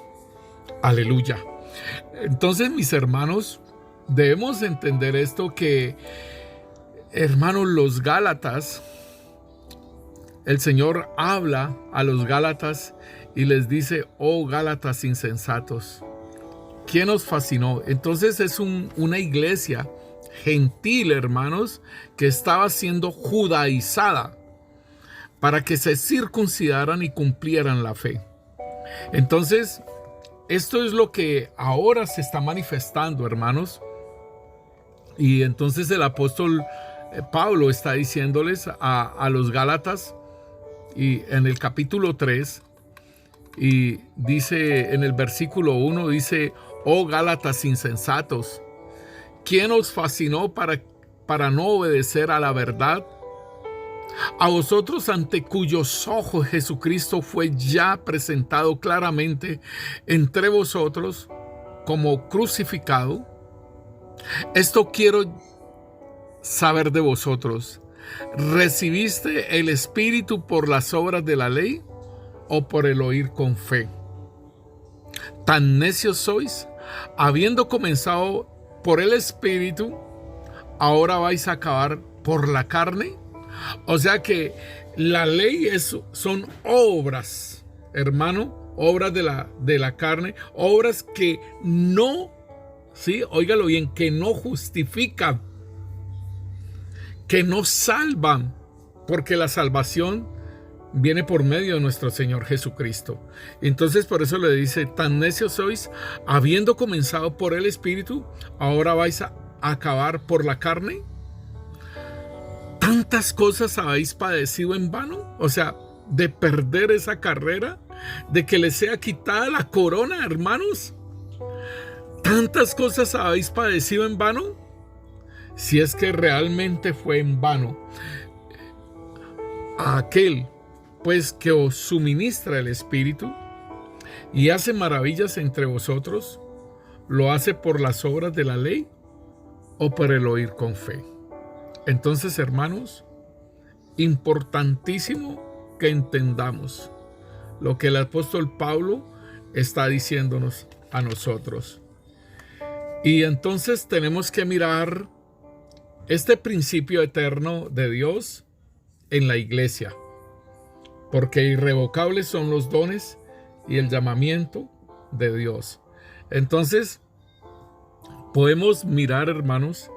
Aleluya. Entonces, mis hermanos, debemos entender esto que, hermanos, los Gálatas, el Señor habla a los Gálatas y les dice: oh Gálatas insensatos, ¿quién os fascinó? Entonces es una iglesia gentil, hermanos, que estaba siendo judaizada para que se circuncidaran y cumplieran la fe. Entonces, esto es lo que ahora se está manifestando, hermanos. Y entonces el apóstol Pablo está diciéndoles a los Gálatas, y en el capítulo 3, y dice en el versículo 1, dice: oh Gálatas insensatos, ¿quién os fascinó para no obedecer a la verdad? A vosotros, ante cuyos ojos Jesucristo fue ya presentado claramente entre vosotros como crucificado. Esto quiero saber de vosotros: ¿recibiste el Espíritu por las obras de la ley o por el oír con fe? ¿Tan necios sois? Habiendo comenzado por el Espíritu, ¿ahora vais a acabar por la carne? O sea que la ley son obras, hermano, obras de la carne, obras que no, sí, óigalo bien, que no justifican, que no salvan, porque la salvación viene por medio de nuestro Señor Jesucristo. Entonces por eso le dice: tan necios sois, habiendo comenzado por el Espíritu, ¿ahora vais a acabar por la carne? ¿Tantas cosas habéis padecido en vano? O sea, de perder esa carrera, de que les sea quitada la corona, hermanos. ¿Tantas cosas habéis padecido en vano? Si es que realmente fue en vano. A aquel, pues, que os suministra el Espíritu y hace maravillas entre vosotros, ¿lo hace por las obras de la ley o por el oír con fe? Entonces, hermanos, importantísimo que entendamos lo que el apóstol Pablo está diciéndonos a nosotros. Y entonces tenemos que mirar este principio eterno de Dios en la iglesia, porque irrevocables son los dones y el llamamiento de Dios. Entonces, podemos mirar, hermanos,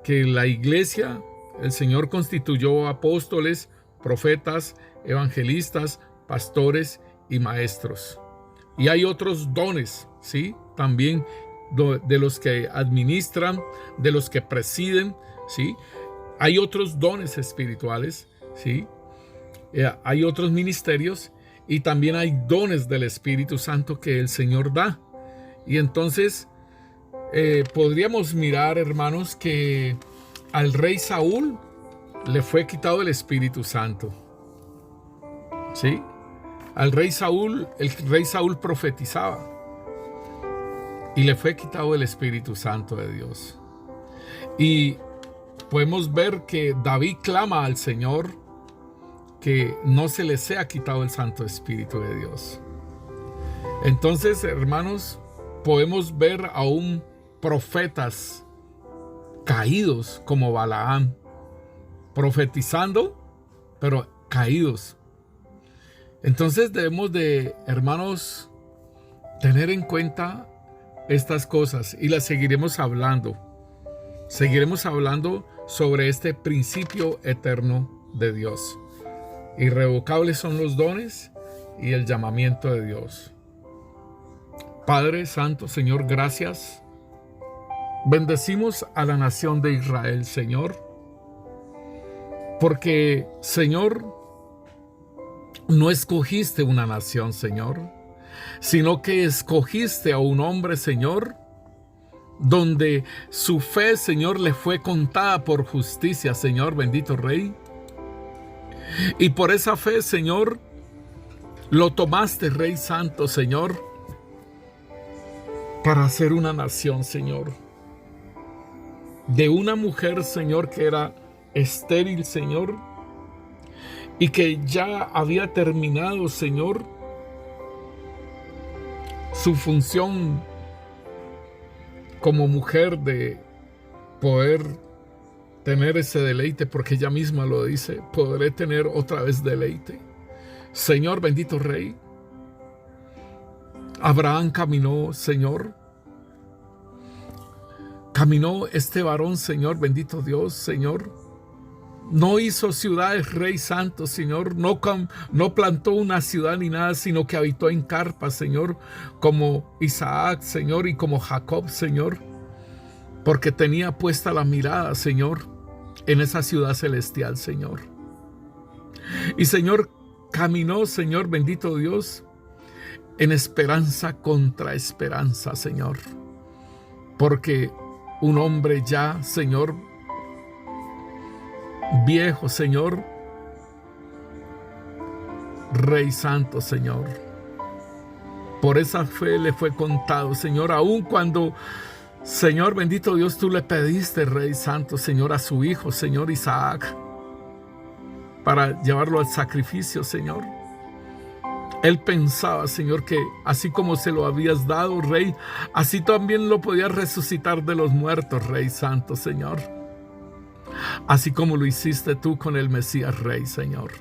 que la iglesia, el Señor constituyó apóstoles, profetas, evangelistas, pastores y maestros. Y hay otros dones, ¿sí?, también de los que administran, de los que presiden, ¿sí? Hay otros dones espirituales, ¿sí? Hay otros ministerios y también hay dones del Espíritu Santo que el Señor da. Y entonces podríamos mirar, hermanos, que al rey Saúl le fue quitado el Espíritu Santo, ¿sí? Al rey Saúl, el rey Saúl profetizaba y le fue quitado el Espíritu Santo de Dios. Y podemos ver que David clama al Señor que no se le sea quitado el Santo Espíritu de Dios. Entonces, hermanos, podemos ver aún profetas caídos como Balaam, profetizando, pero caídos. Entonces debemos de, hermanos, tener en cuenta estas cosas y las seguiremos hablando. Seguiremos hablando sobre este principio eterno de Dios. Irrevocables son los dones y el llamamiento de Dios. Padre Santo, Señor, gracias. Bendecimos a la nación de Israel, Señor, porque, Señor, no escogiste una nación, Señor, sino que escogiste a un hombre, Señor, donde su fe, Señor, le fue contada por justicia, Señor, bendito Rey. Y por esa fe, Señor, lo tomaste, Rey Santo, Señor, para hacer una nación, Señor, de una mujer, Señor, que era estéril, Señor, y que ya había terminado, Señor, su función como mujer de poder tener ese deleite, porque ella misma lo dice, podré tener otra vez deleite. Señor, bendito Rey, Abraham caminó, Señor, caminó este varón, Señor, bendito Dios, Señor. No hizo ciudades, Rey Santo, Señor. No plantó una ciudad ni nada, sino que habitó en carpas, Señor, como Isaac, Señor, y como Jacob, Señor, porque tenía puesta la mirada, Señor, en esa ciudad celestial, Señor. Y, Señor, caminó, Señor, bendito Dios, en esperanza contra esperanza, Señor, porque un hombre ya, Señor, viejo, Señor, Rey Santo, Señor, por esa fe le fue contado, Señor, aun cuando, Señor, bendito Dios, tú le pediste, Rey Santo, Señor, a su hijo, Señor, Isaac, para llevarlo al sacrificio, Señor. Él pensaba, Señor, que así como se lo habías dado, Rey, así también lo podías resucitar de los muertos, Rey Santo, Señor. Así como lo hiciste tú con el Mesías, Rey, Señor,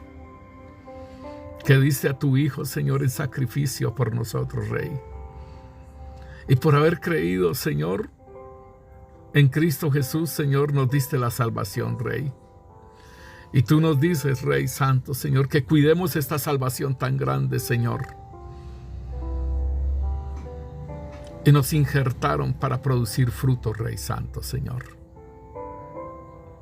que diste a tu Hijo, Señor, en sacrificio por nosotros, Rey. Y por haber creído, Señor, en Cristo Jesús, Señor, nos diste la salvación, Rey. Y tú nos dices, Rey Santo, Señor, que cuidemos esta salvación tan grande, Señor. Y nos injertaron para producir fruto, Rey Santo, Señor.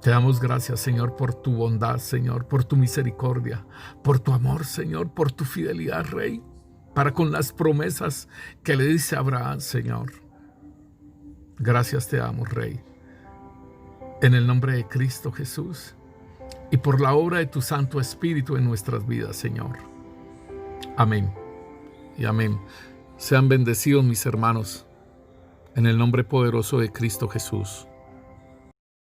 Te damos gracias, Señor, por tu bondad, Señor, por tu misericordia, por tu amor, Señor, por tu fidelidad, Rey, para con las promesas que le dice a Abraham, Señor. Gracias te damos, Rey, en el nombre de Cristo Jesús y por la obra de tu Santo Espíritu en nuestras vidas, Señor. Amén y amén. Sean bendecidos, mis hermanos, en el nombre poderoso de Cristo Jesús.